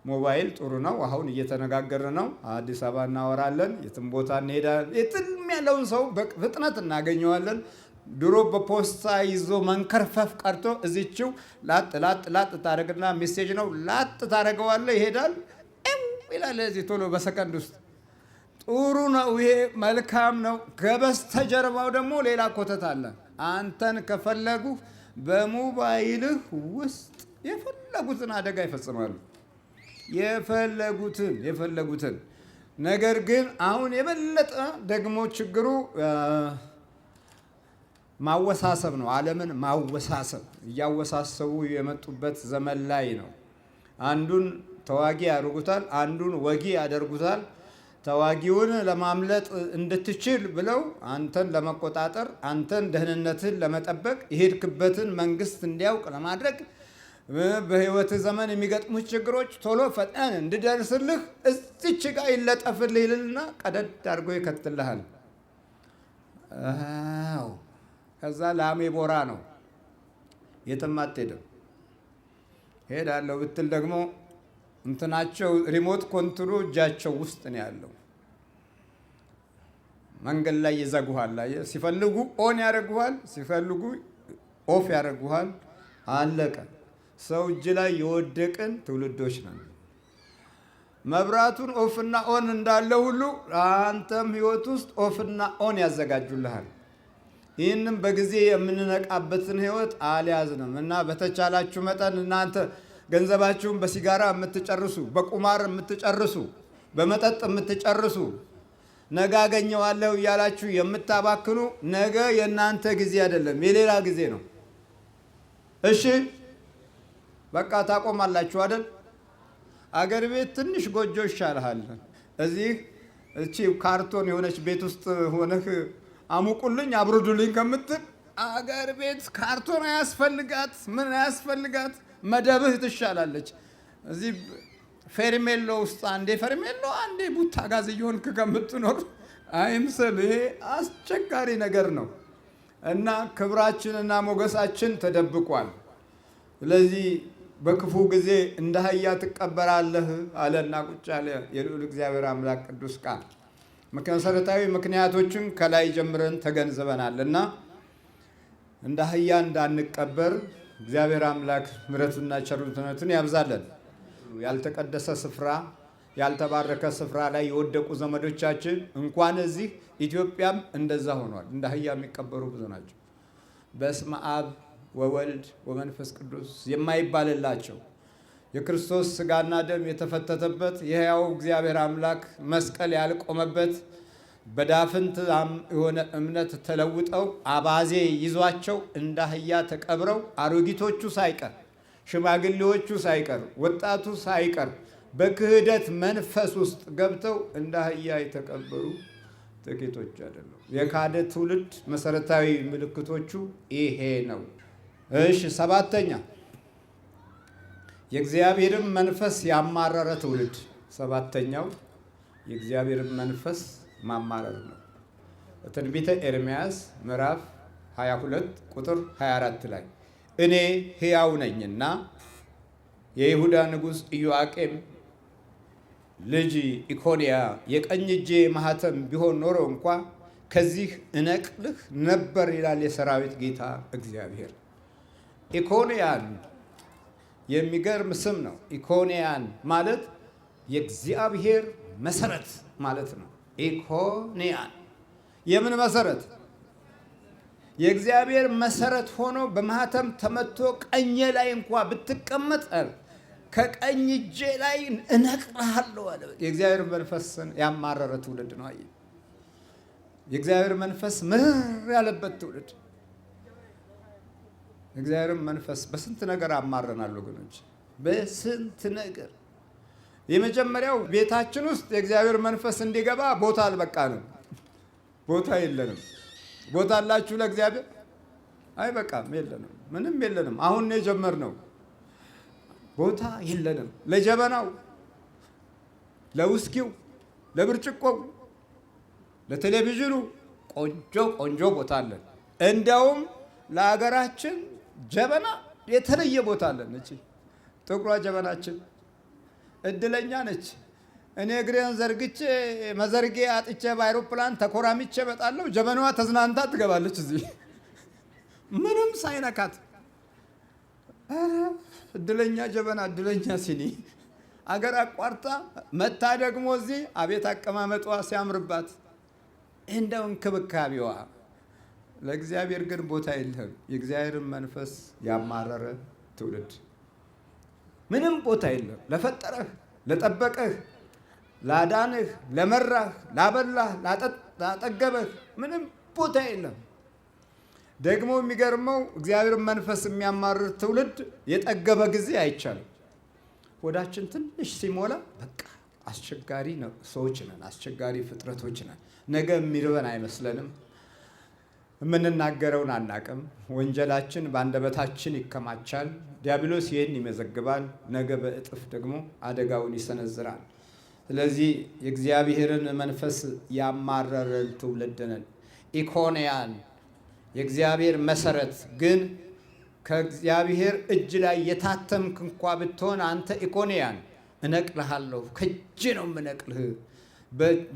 ሞባይል ጥሩ ነው። አሁን እየተነጋገርን ነው። አዲስ አበባ እናወራለን፣ የትም ቦታ እንሄዳለን። የትም ያለውን ሰው በፍጥነት እናገኘዋለን። ድሮ በፖስታ ይዞ መንከርፈፍ ቀርቶ እዚችው ላጥ ታደርግና ሜሴጅ ነው ላጥ ታደርገዋለህ፣ ይሄዳል። ይላል እዚህ ቶሎ በሰከንድ ውስጥ። ጥሩ ነው፣ ይሄ መልካም ነው። ከበስተጀርባው ደግሞ ሌላ ኮተት አለ። አንተን ከፈለጉ በሞባይልህ ውስጥ የፈለጉትን አደጋ ይፈጽማሉ። የፈለጉትን ነገር ግን አሁን የበለጠ ደግሞ ችግሩ ማወሳሰብ ነው። ዓለምን ማወሳሰብ እያወሳሰቡ የመጡበት ዘመን ላይ ነው። አንዱን ተዋጊ ያደርጉታል፣ አንዱን ወጊ ያደርጉታል። ተዋጊውን ለማምለጥ እንድትችል ብለው አንተን ለመቆጣጠር፣ አንተን ደህንነትን ለመጠበቅ፣ የሄድክበትን መንግስት እንዲያውቅ ለማድረግ፣ በህይወት ዘመን የሚገጥሙት ችግሮች ቶሎ ፈጠን እንድደርስልህ እዚች ጋር ይለጠፍልህ ይልና ቀደድ አድርጎ ይከትልሃል። ከዛ ላሜ ቦራ ነው፣ የትም አትሄድም። ሄዳለሁ ብትል ደግሞ እንትናቸው ሪሞት ኮንትሮል እጃቸው ውስጥ ነው ያለው። መንገድ ላይ ይዘጉሃል። ሲፈልጉ ኦን ያደርጉሃል፣ ሲፈልጉ ኦፍ ያደርጉሃል። አለቀ። ሰው እጅ ላይ የወደቅን ትውልዶች ነን። መብራቱን ኦፍና ኦን እንዳለ ሁሉ አንተም ህይወት ውስጥ ኦፍና ኦን ያዘጋጁልሃል። ይህንም በጊዜ የምንነቃበትን ህይወት አልያዝንም እና በተቻላችሁ መጠን እናንተ ገንዘባችሁን በሲጋራ የምትጨርሱ፣ በቁማር የምትጨርሱ፣ በመጠጥ የምትጨርሱ፣ ነገ አገኘዋለሁ እያላችሁ የምታባክኑ፣ ነገ የእናንተ ጊዜ አይደለም፣ የሌላ ጊዜ ነው። እሺ በቃ ታቆማላችሁ አይደል? አገር ቤት ትንሽ ጎጆ ይሻልሃል። እዚህ እቺ ካርቶን የሆነች ቤት ውስጥ ሆነህ አሙቁልኝ አብርዱልኝ ከምትል አገር ቤት ካርቶን አያስፈልጋት፣ ምን አያስፈልጋት፣ መደብህ ትሻላለች። እዚህ ፌርሜሎ ውስጥ አንዴ ፌርሜሎ አንዴ ቡታ ጋዝ እየሆንክ ከምትኖር አይምሰል። ይሄ አስቸጋሪ ነገር ነው እና ክብራችንና ሞገሳችን ተደብቋል። ስለዚህ በክፉ ጊዜ እንደ አህያ ትቀበራለህ አለና ቁጭ አለ የልዑል እግዚአብሔር አምላክ ቅዱስ ቃል። መሰረታዊ ምክንያቶችን ከላይ ጀምረን ተገንዝበናል እና እንደ አህያ እንዳንቀበር እግዚአብሔር አምላክ ምሕረቱና ቸርነቱን ያብዛለን። ያልተቀደሰ ስፍራ፣ ያልተባረከ ስፍራ ላይ የወደቁ ዘመዶቻችን እንኳን እዚህ ኢትዮጵያም እንደዛ ሆኗል። እንደ አህያ የሚቀበሩ ብዙ ናቸው። በስመ አብ ወወልድ ወመንፈስ ቅዱስ የማይባልላቸው የክርስቶስ ስጋና ደም የተፈተተበት የሕያው እግዚአብሔር አምላክ መስቀል ያልቆመበት በዳፍንት የሆነ እምነት ተለውጠው አባዜ ይዟቸው እንደ አህያ ተቀብረው አሮጊቶቹ ሳይቀር ሽማግሌዎቹ ሳይቀር ወጣቱ ሳይቀር በክህደት መንፈስ ውስጥ ገብተው እንደ አህያ የተቀበሩ ጥቂቶች አይደሉም። የካደ ትውልድ መሰረታዊ ምልክቶቹ ይሄ ነው። እሺ፣ ሰባተኛ የእግዚአብሔርን መንፈስ ያማረረ ትውልድ። ሰባተኛው የእግዚአብሔርን መንፈስ ማማረር ነው። በትንቢተ ኤርምያስ ምዕራፍ 22 ቁጥር 24 ላይ እኔ ሕያው ነኝና የይሁዳ ንጉሥ ኢዮአቄም ልጅ ኢኮንያ የቀኝ እጄ ማኅተም ቢሆን ኖሮ እንኳ ከዚህ እነቅልህ ነበር ይላል የሰራዊት ጌታ እግዚአብሔር። ኢኮንያን የሚገርም ስም ነው። ኢኮንያን ማለት የእግዚአብሔር መሰረት ማለት ነው። ኢኮንያን የምን መሰረት? የእግዚአብሔር መሰረት ሆኖ በማኅተም ተመቶ ቀኜ ላይ እንኳ ብትቀመጥ ከቀኝ እጄ ላይ እነቅልሃለሁ አለ። የእግዚአብሔር መንፈስ ያማረረ ትውልድ ነው። አየህ፣ የእግዚአብሔር መንፈስ ምርር ያለበት ትውልድ። የእግዚአብሔር መንፈስ በስንት ነገር አማረናል ወገኖች፣ በስንት ነገር። የመጀመሪያው ቤታችን ውስጥ የእግዚአብሔር መንፈስ እንዲገባ ቦታ አልበቃንም። ቦታ የለንም። ቦታ አላችሁ ለእግዚአብሔር? አይበቃም፣ የለንም፣ ምንም የለንም። አሁን ነው የጀመርነው። ቦታ የለንም። ለጀበናው፣ ለውስኪው፣ ለብርጭቆው፣ ለቴሌቪዥኑ ቆንጆ ቆንጆ ቦታ አለን። እንዲያውም ለሀገራችን ጀበና የተለየ ቦታ አለን። እቺ ጥቁሯ ጀበናችን እድለኛ ነች። እኔ እግሬን ዘርግቼ መዘርጌ አጥቼ በአይሮፕላን ተኮራሚቼ እመጣለሁ። ጀበናዋ ተዝናንታ ትገባለች እዚህ ምንም ሳይነካት። እድለኛ ጀበና፣ እድለኛ ሲኒ። አገር አቋርጣ መታ ደግሞ እዚህ አቤት አቀማመጧ ሲያምርባት፣ እንደው እንክብካቤዋ። ለእግዚአብሔር ግን ቦታ የለህም። የእግዚአብሔርን መንፈስ ያማረረ ትውልድ ምንም ቦታ የለም። ለፈጠረህ፣ ለጠበቀህ፣ ላዳንህ፣ ለመራህ፣ ላበላህ፣ ላጠገበህ ምንም ቦታ የለም። ደግሞ የሚገርመው እግዚአብሔርን መንፈስ የሚያማርር ትውልድ የጠገበ ጊዜ አይቻልም። ሆዳችን ትንሽ ሲሞላ በቃ አስቸጋሪ ሰዎች ነን፣ አስቸጋሪ ፍጥረቶች ነን። ነገ የሚርበን አይመስለንም። የምንናገረውን አናቅም። ወንጀላችን በአንደበታችን ይከማቻል። ዲያብሎስ ይህን ይመዘግባል። ነገ በእጥፍ ደግሞ አደጋውን ይሰነዝራል። ስለዚህ የእግዚአብሔርን መንፈስ ያማረረን ትውልድ ነን። ኢኮንያን የእግዚአብሔር መሰረት ግን ከእግዚአብሔር እጅ ላይ የታተምክ እንኳ ብትሆን አንተ ኢኮንያን እነቅልሃለሁ፣ ከእጅ ነው የምነቅልህ።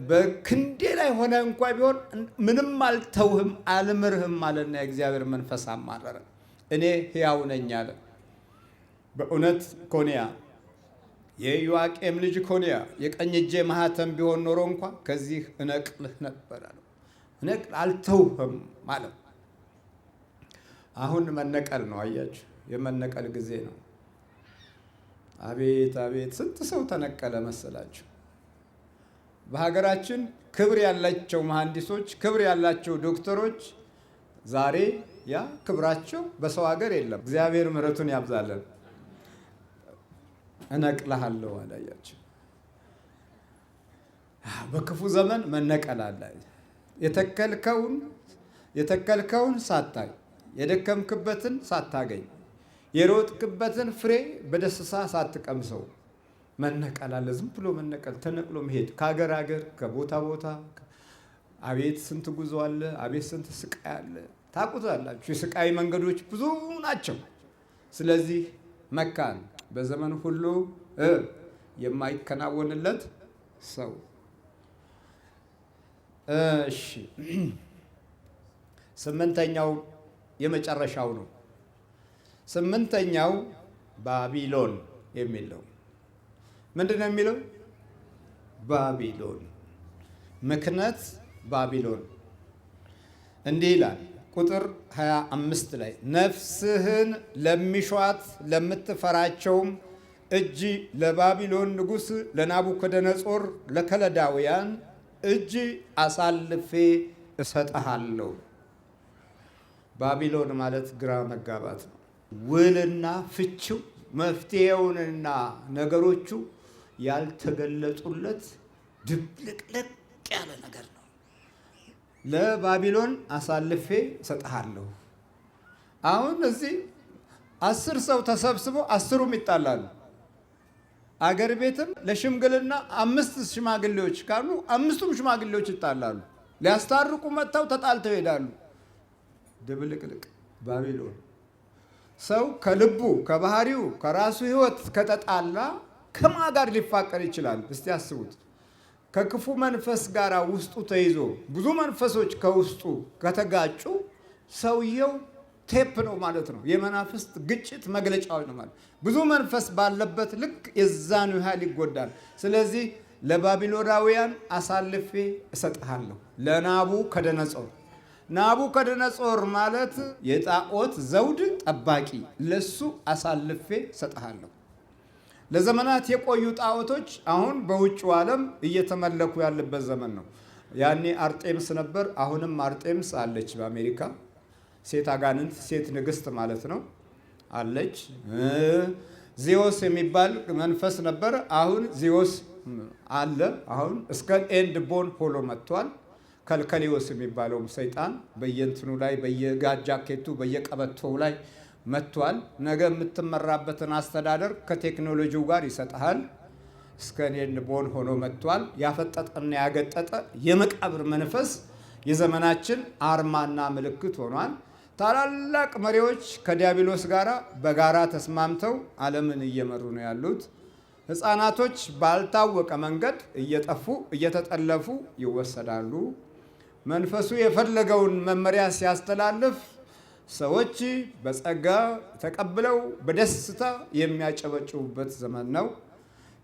በክንዴ ላይ ሆነ እንኳ ቢሆን ምንም አልተውህም፣ አልምርህም አለና የእግዚአብሔር መንፈስ አማረረ። እኔ ሕያው ነኝ አለ። በእውነት ኮንያ የኢዮአቄም ልጅ ኮንያ የቀኝ እጄ ማህተም ቢሆን ኖሮ እንኳ ከዚህ እነቅልህ ነበር አለ። እነቅል አልተውህም ማለት አሁን መነቀል ነው። አያችሁ፣ የመነቀል ጊዜ ነው። አቤት አቤት፣ ስንት ሰው ተነቀለ መሰላችሁ? በሀገራችን ክብር ያላቸው መሐንዲሶች፣ ክብር ያላቸው ዶክተሮች ዛሬ ያ ክብራቸው በሰው ሀገር የለም። እግዚአብሔር ምሕረቱን ያብዛለን። እነቅልሃለሁ አላያችሁ። በክፉ ዘመን መነቀል አለ። የተከልከውን ሳታይ፣ የደከምክበትን ሳታገኝ፣ የሮጥክበትን ፍሬ በደስታ ሳትቀምሰው መነቀል አለ። ዝም ብሎ መነቀል፣ ተነቅሎ መሄድ ከሀገር ሀገር፣ ከቦታ ቦታ። አቤት ስንት ጉዞ አለ! አቤት ስንት ስቃይ አለ! ታውቁታላችሁ። የስቃይ መንገዶች ብዙ ናቸው። ስለዚህ መካን በዘመን ሁሉ የማይከናወንለት ሰው። እሺ፣ ስምንተኛው የመጨረሻው ነው። ስምንተኛው ባቢሎን የሚለው ምንድን ነው የሚለው? ባቢሎን፣ ምክንያት ባቢሎን። እንዲህ ይላል ቁጥር 25 ላይ ነፍስህን ለሚሿት ለምትፈራቸውም እጅ ለባቢሎን ንጉሥ ለናቡከደነጾር ለከለዳውያን እጅ አሳልፌ እሰጥሃለሁ። ባቢሎን ማለት ግራ መጋባት ነው። ውልና ፍቺው መፍትሄውንና ነገሮቹ ያልተገለጡለት ድብልቅልቅ ያለ ነገር ነው። ለባቢሎን አሳልፌ እሰጥሃለሁ። አሁን እዚህ 10 ሰው ተሰብስበው 10ሩም ይጣላሉ። አገር ቤትም ለሽምግልና 5 ሽማግሌዎች ካሉ 5ቱም ሽማግሌዎች ይጣላሉ። ሊያስታርቁ መጥተው ተጣልተው ይሄዳሉ። ድብልቅልቅ ባቢሎን። ሰው ከልቡ ከባህሪው ከራሱ ሕይወት ከተጣላ ከማ ጋር ሊፋቀር ይችላል? እስቲ አስቡት። ከክፉ መንፈስ ጋር ውስጡ ተይዞ ብዙ መንፈሶች ከውስጡ ከተጋጩ ሰውየው ቴፕ ነው ማለት ነው። የመናፍስት ግጭት መግለጫዎች ነው ማለት። ብዙ መንፈስ ባለበት ልክ የዛኑ ያህል ይጎዳል። ስለዚህ ለባቢሎናውያን አሳልፌ እሰጥሃለሁ። ለናቡከደነጾር። ናቡከደነጾር ማለት የጣዖት ዘውድ ጠባቂ፣ ለሱ አሳልፌ እሰጥሃለሁ። ለዘመናት የቆዩ ጣዖቶች አሁን በውጭው ዓለም እየተመለኩ ያለበት ዘመን ነው። ያኔ አርጤምስ ነበር። አሁንም አርጤምስ አለች በአሜሪካ። ሴት አጋንንት፣ ሴት ንግስት ማለት ነው አለች። ዜዎስ የሚባል መንፈስ ነበር። አሁን ዜዎስ አለ። አሁን እስከ ኤንድ ቦን ሆሎ መጥቷል። ከልከሊዎስ የሚባለውም ሰይጣን በየእንትኑ ላይ በየጋጃኬቱ በየቀበቶው ላይ መጥቷል። ነገ የምትመራበትን አስተዳደር ከቴክኖሎጂው ጋር ይሰጥሃል። እስከ ኤንድ ቦን ሆኖ መጥቷል። ያፈጠጠና ያገጠጠ የመቃብር መንፈስ የዘመናችን አርማና ምልክት ሆኗል። ታላላቅ መሪዎች ከዲያብሎስ ጋር በጋራ ተስማምተው ዓለምን እየመሩ ነው ያሉት። ሕፃናቶች ባልታወቀ መንገድ እየጠፉ እየተጠለፉ ይወሰዳሉ። መንፈሱ የፈለገውን መመሪያ ሲያስተላልፍ ሰዎች በጸጋ ተቀብለው በደስታ የሚያጨበጭቡበት ዘመን ነው።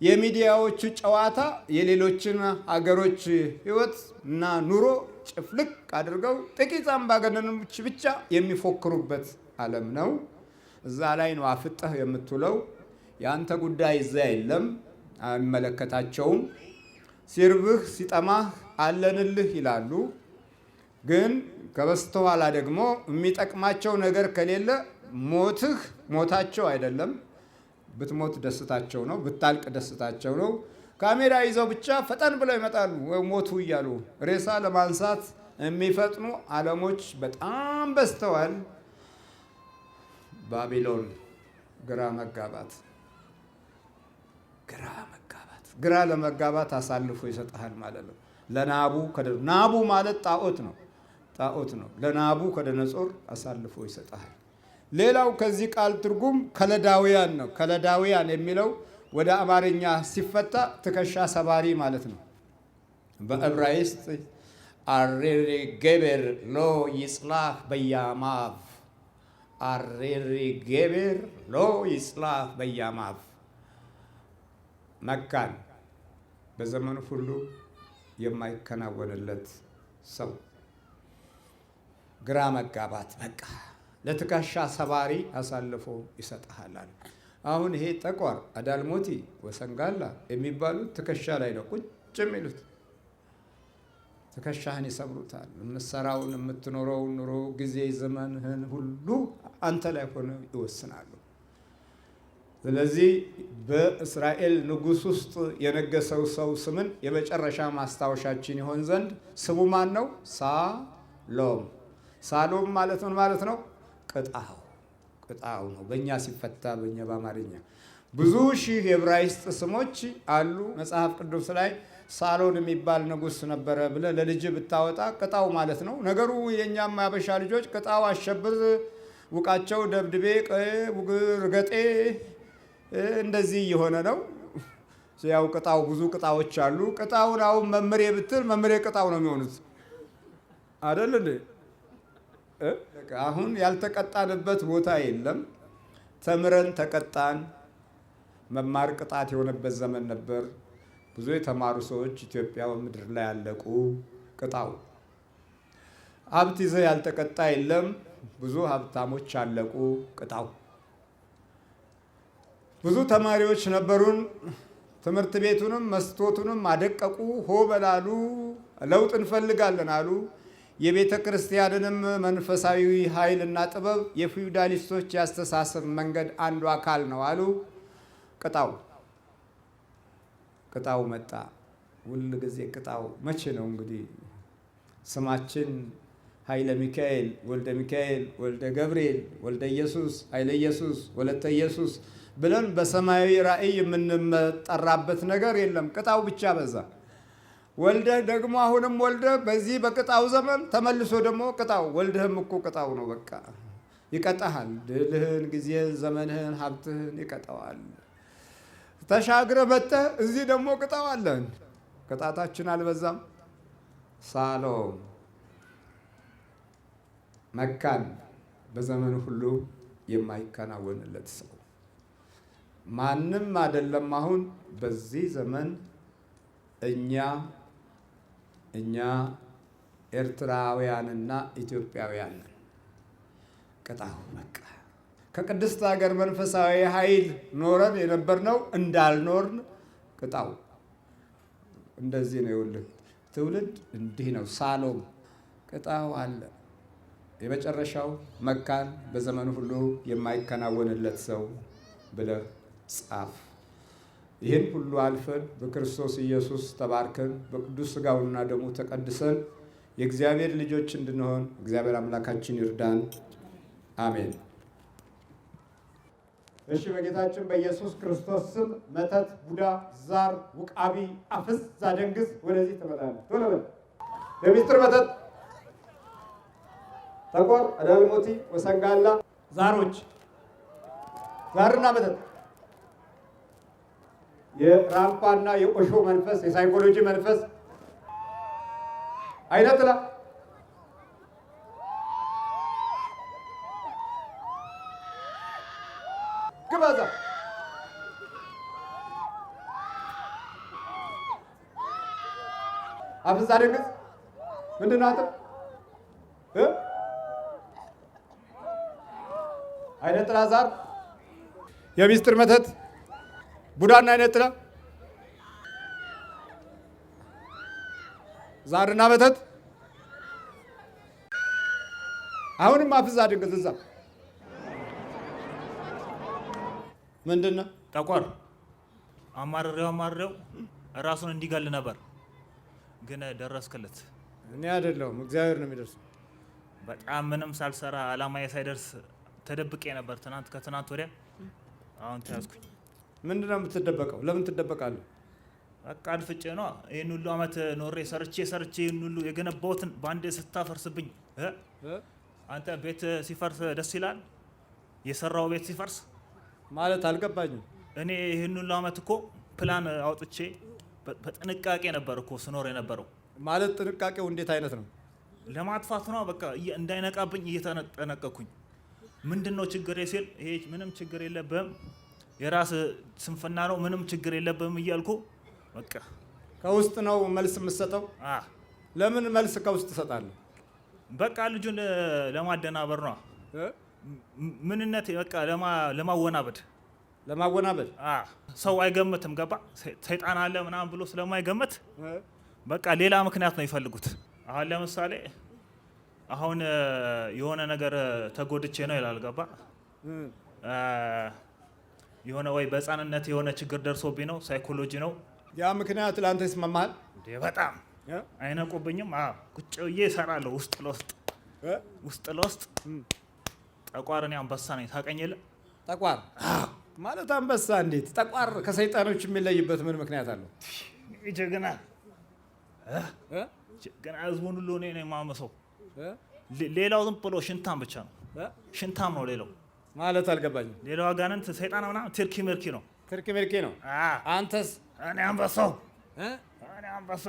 የሚዲያዎቹ ጨዋታ የሌሎችን ሀገሮች ህይወት እና ኑሮ ጭፍልቅ አድርገው ጥቂት አምባገነኖች ብቻ የሚፎክሩበት ዓለም ነው። እዛ ላይ ነው አፍጠህ የምትውለው። የአንተ ጉዳይ እዛ የለም፣ አይመለከታቸውም። ሲርብህ ሲጠማህ አለንልህ ይላሉ። ግን ከበስተኋላ ደግሞ የሚጠቅማቸው ነገር ከሌለ ሞታቸው አይደለም። ብትሞት ደስታቸው ነው፣ ብታልቅ ደስታቸው ነው። ካሜራ ይዘው ብቻ ፈጠን ብለው ይመጣሉ ወይ ሞቱ እያሉ ሬሳ ለማንሳት የሚፈጥኑ ዓለሞች በጣም በዝተዋል። ባቢሎን ግራ መጋባት ግራ ለመጋባት አሳልፎ ይሰጣል ማለት ነው። ለናቡ ናቡ ማለት ጣዖት ነው። ለናቡ ከደነጾር አሳልፎ ይሰጣል። ሌላው ከዚህ ቃል ትርጉም ከለዳውያን ነው። ከለዳውያን የሚለው ወደ አማርኛ ሲፈታ ትከሻ ሰባሪ ማለት ነው። በዕብራይስጥ አሬሪ ጌቤር ሎ ይጽላህ በያማቭ አሬሪ ጌቤር ሎ ይጽላህ በያማቭ መካን በዘመኑ ሁሉ የማይከናወንለት ሰው ግራ መጋባት በቃ ለትከሻ ሰባሪ አሳልፎ ይሰጣል። አሁን ይሄ ጠቋር፣ አዳልሞቲ፣ ወሰንጋላ የሚባሉት ትከሻ ላይ ነው ቁጭ የሚሉት። ትከሻህን ይሰብሩታል። የምትሰራውን የምትኖረውን ኑሮ ጊዜ ዘመንህን ሁሉ አንተ ላይ ሆነው ይወስናሉ። ስለዚህ በእስራኤል ንጉሥ ውስጥ የነገሰው ሰው ስምን የመጨረሻ ማስታወሻችን ይሆን ዘንድ ስሙ ማን ነው? ሳሎም። ሳሎም ማለት ምን ማለት ነው? ቅጣው ነው። በእኛ ሲፈታ በእኛ በአማርኛ ብዙ ሺህ የዕብራይስጥ ስሞች አሉ። መጽሐፍ ቅዱስ ላይ ሳሎን የሚባል ንጉሥ ነበረ ብለህ ለልጅ ብታወጣ ቅጣው ማለት ነው። ነገሩ የእኛም ያበሻ ልጆች ቅጣው፣ አሸብር፣ ውቃቸው፣ ደብድቤ፣ ርገጤ እንደዚህ እየሆነ ነው። ያው ቅጣው ብዙ ቅጣዎች አሉ። ቅጣውን አሁን መምሬ ብትል መምሬ ቅጣው ነው የሚሆኑት አይደል እንዴ? አሁን ያልተቀጣንበት ቦታ የለም። ተምረን ተቀጣን። መማር ቅጣት የሆነበት ዘመን ነበር። ብዙ የተማሩ ሰዎች ኢትዮጵያ ምድር ላይ ያለቁ። ቅጣው። ሀብት ይዘህ ያልተቀጣ የለም። ብዙ ሀብታሞች አለቁ። ቅጣው። ብዙ ተማሪዎች ነበሩን። ትምህርት ቤቱንም መስቶቱንም አደቀቁ። ሆ በላሉ። ለውጥ እንፈልጋለን አሉ። የቤተ ክርስቲያንንም መንፈሳዊ ኃይልና ጥበብ የፊውዳሊስቶች ያስተሳሰብ መንገድ አንዱ አካል ነው አሉ። ቅጣው መጣ። ሁል ጊዜ ቅጣው። መቼ ነው እንግዲህ ስማችን ኃይለ ሚካኤል፣ ወልደ ሚካኤል፣ ወልደ ገብርኤል፣ ወልደ ኢየሱስ፣ ኃይለ ኢየሱስ፣ ወለተ ኢየሱስ ብለን በሰማያዊ ራእይ የምንጠራበት ነገር የለም። ቅጣው ብቻ በዛ። ወልደህ ደግሞ አሁንም ወልደህ በዚህ በቅጣው ዘመን ተመልሶ ደግሞ ቅጣው። ወልደህም እኮ ቅጣው ነው። በቃ ይቀጣሃል። ድልህን፣ ጊዜህን፣ ዘመንህን፣ ሀብትህን ይቀጣዋል። ተሻግረህ መጥተህ እዚህ ደግሞ ቅጣው አለን። ቅጣታችን አልበዛም? ሳሎም መካን፣ በዘመኑ ሁሉ የማይከናወንለት ሰው ማንም አይደለም። አሁን በዚህ ዘመን እኛ ኤርትራውያንና ኢትዮጵያውያን ቅጣው። በቃ ከቅድስት ሀገር መንፈሳዊ ኃይል ኖረን የነበርነው እንዳልኖርን ቅጣው። እንደዚህ ነው። ይኸውልህ ትውልድ እንዲህ ነው። ሳሎም ቅጣው አለ። የመጨረሻው መካን፣ በዘመኑ ሁሉ የማይከናወንለት ሰው ብለህ ጻፍ። ይህን ሁሉ አልፈን በክርስቶስ ኢየሱስ ተባርከን በቅዱስ ሥጋውና ደሙ ተቀድሰን የእግዚአብሔር ልጆች እንድንሆን እግዚአብሔር አምላካችን ይርዳን። አሜን። እሺ፣ በጌታችን በኢየሱስ ክርስቶስ ስም መተት፣ ቡዳ፣ ዛር፣ ውቃቢ፣ አፍዝ፣ ዛደንግዝ ወደዚህ ትመጣለህ። ቶሎ በል። የሚስጥር መተት፣ ጠቋር፣ አዳልሞቲ፣ ወሰንጋላ፣ ዛሮች፣ ዛርና መተት፣ የራምፓና የቆሾ መንፈስ፣ የሳይኮሎጂ መንፈስ አይነጥላ ግባዛ አፍዛ ድንግዝ ምንድን ነው አንተ? አይነ ጥላ ዛር፣ የሚስጥር መተት፣ ቡዳና አይነ ጥላ ዛርና መተት። አሁንም አፍዛ ድንግዝ እዛ ምንድን ነው? ጠቋር አማርሬው ራሱን እንዲገል ነበር፣ ግን ደረስክለት። እኔ አይደለሁም እግዚአብሔር ነው የሚደርሰው። በጣም ምንም ሳልሰራ አላማዬ ሳይደርስ ተደብቄ ነበር ከትናንት ወዲያ። አሁን ተያዝኩኝ። ምንድን ነው የምትደበቀው? ለምን ትደበቃለህ? በቃ አድፍጬ ነው። ይህን ሁሉ አመት ኖሬ ሰርቼ ይህን ሁሉ የገነባሁትን በአንድ ስታፈርስብኝ። አንተ ቤት ሲፈርስ ደስ ይላል? የሰራው ቤት ሲፈርስ ማለት አልገባኝም። እኔ ይህን ሁሉ አመት እኮ ፕላን አውጥቼ በጥንቃቄ ነበር እኮ ስኖር የነበረው። ማለት ጥንቃቄው እንዴት አይነት ነው? ለማጥፋት ነው። በቃ እንዳይነቃብኝ እየተጠነቀቅኩኝ። ምንድነው ችግሬ ሲል ይሄ ምንም ችግር የለብህም የራስ ስንፍና ነው ምንም ችግር የለብህም እያልኩ በቃ ከውስጥ ነው መልስ የምትሰጠው? ለምን መልስ ከውስጥ ትሰጣለህ? በቃ ልጁን ለማደናበር ነው። ምንነት በቃ ለማወናበድ ሰው አይገምትም። ገባ? ሰይጣን አለ ምናምን ብሎ ስለማይገምት በቃ ሌላ ምክንያት ነው ይፈልጉት። አሁን ለምሳሌ አሁን የሆነ ነገር ተጎድቼ ነው ይላል። ገባ? የሆነ ወይ በህፃንነት የሆነ ችግር ደርሶብኝ ነው፣ ሳይኮሎጂ ነው። ያ ምክንያት ለአንተ ይስማማል? በጣም አይነቁብኝም። ቁጭ ብዬ እሰራለሁ ውስጥ ለውስጥ። ጠቋር እኔ አንበሳ ነኝ። ታውቀኝ የለ? ጠቋር ማለት አንበሳ? እንዴት ጠቋር ከሰይጣኖች የሚለይበት ምን ምክንያት አለው? ጀግና ህዝቡን ሁሉ እኔ ነኝ የማመሰው። ሌላው ዝም ብሎ ሽንታም ብቻ ነው። ሽንታም ነው ሌላው። ማለት አልገባኝም። ሌላው አጋንንት ሰይጣን ምናምን ትርኪ ምርኪ ነው። አንተስ? እኔ አንበሳው።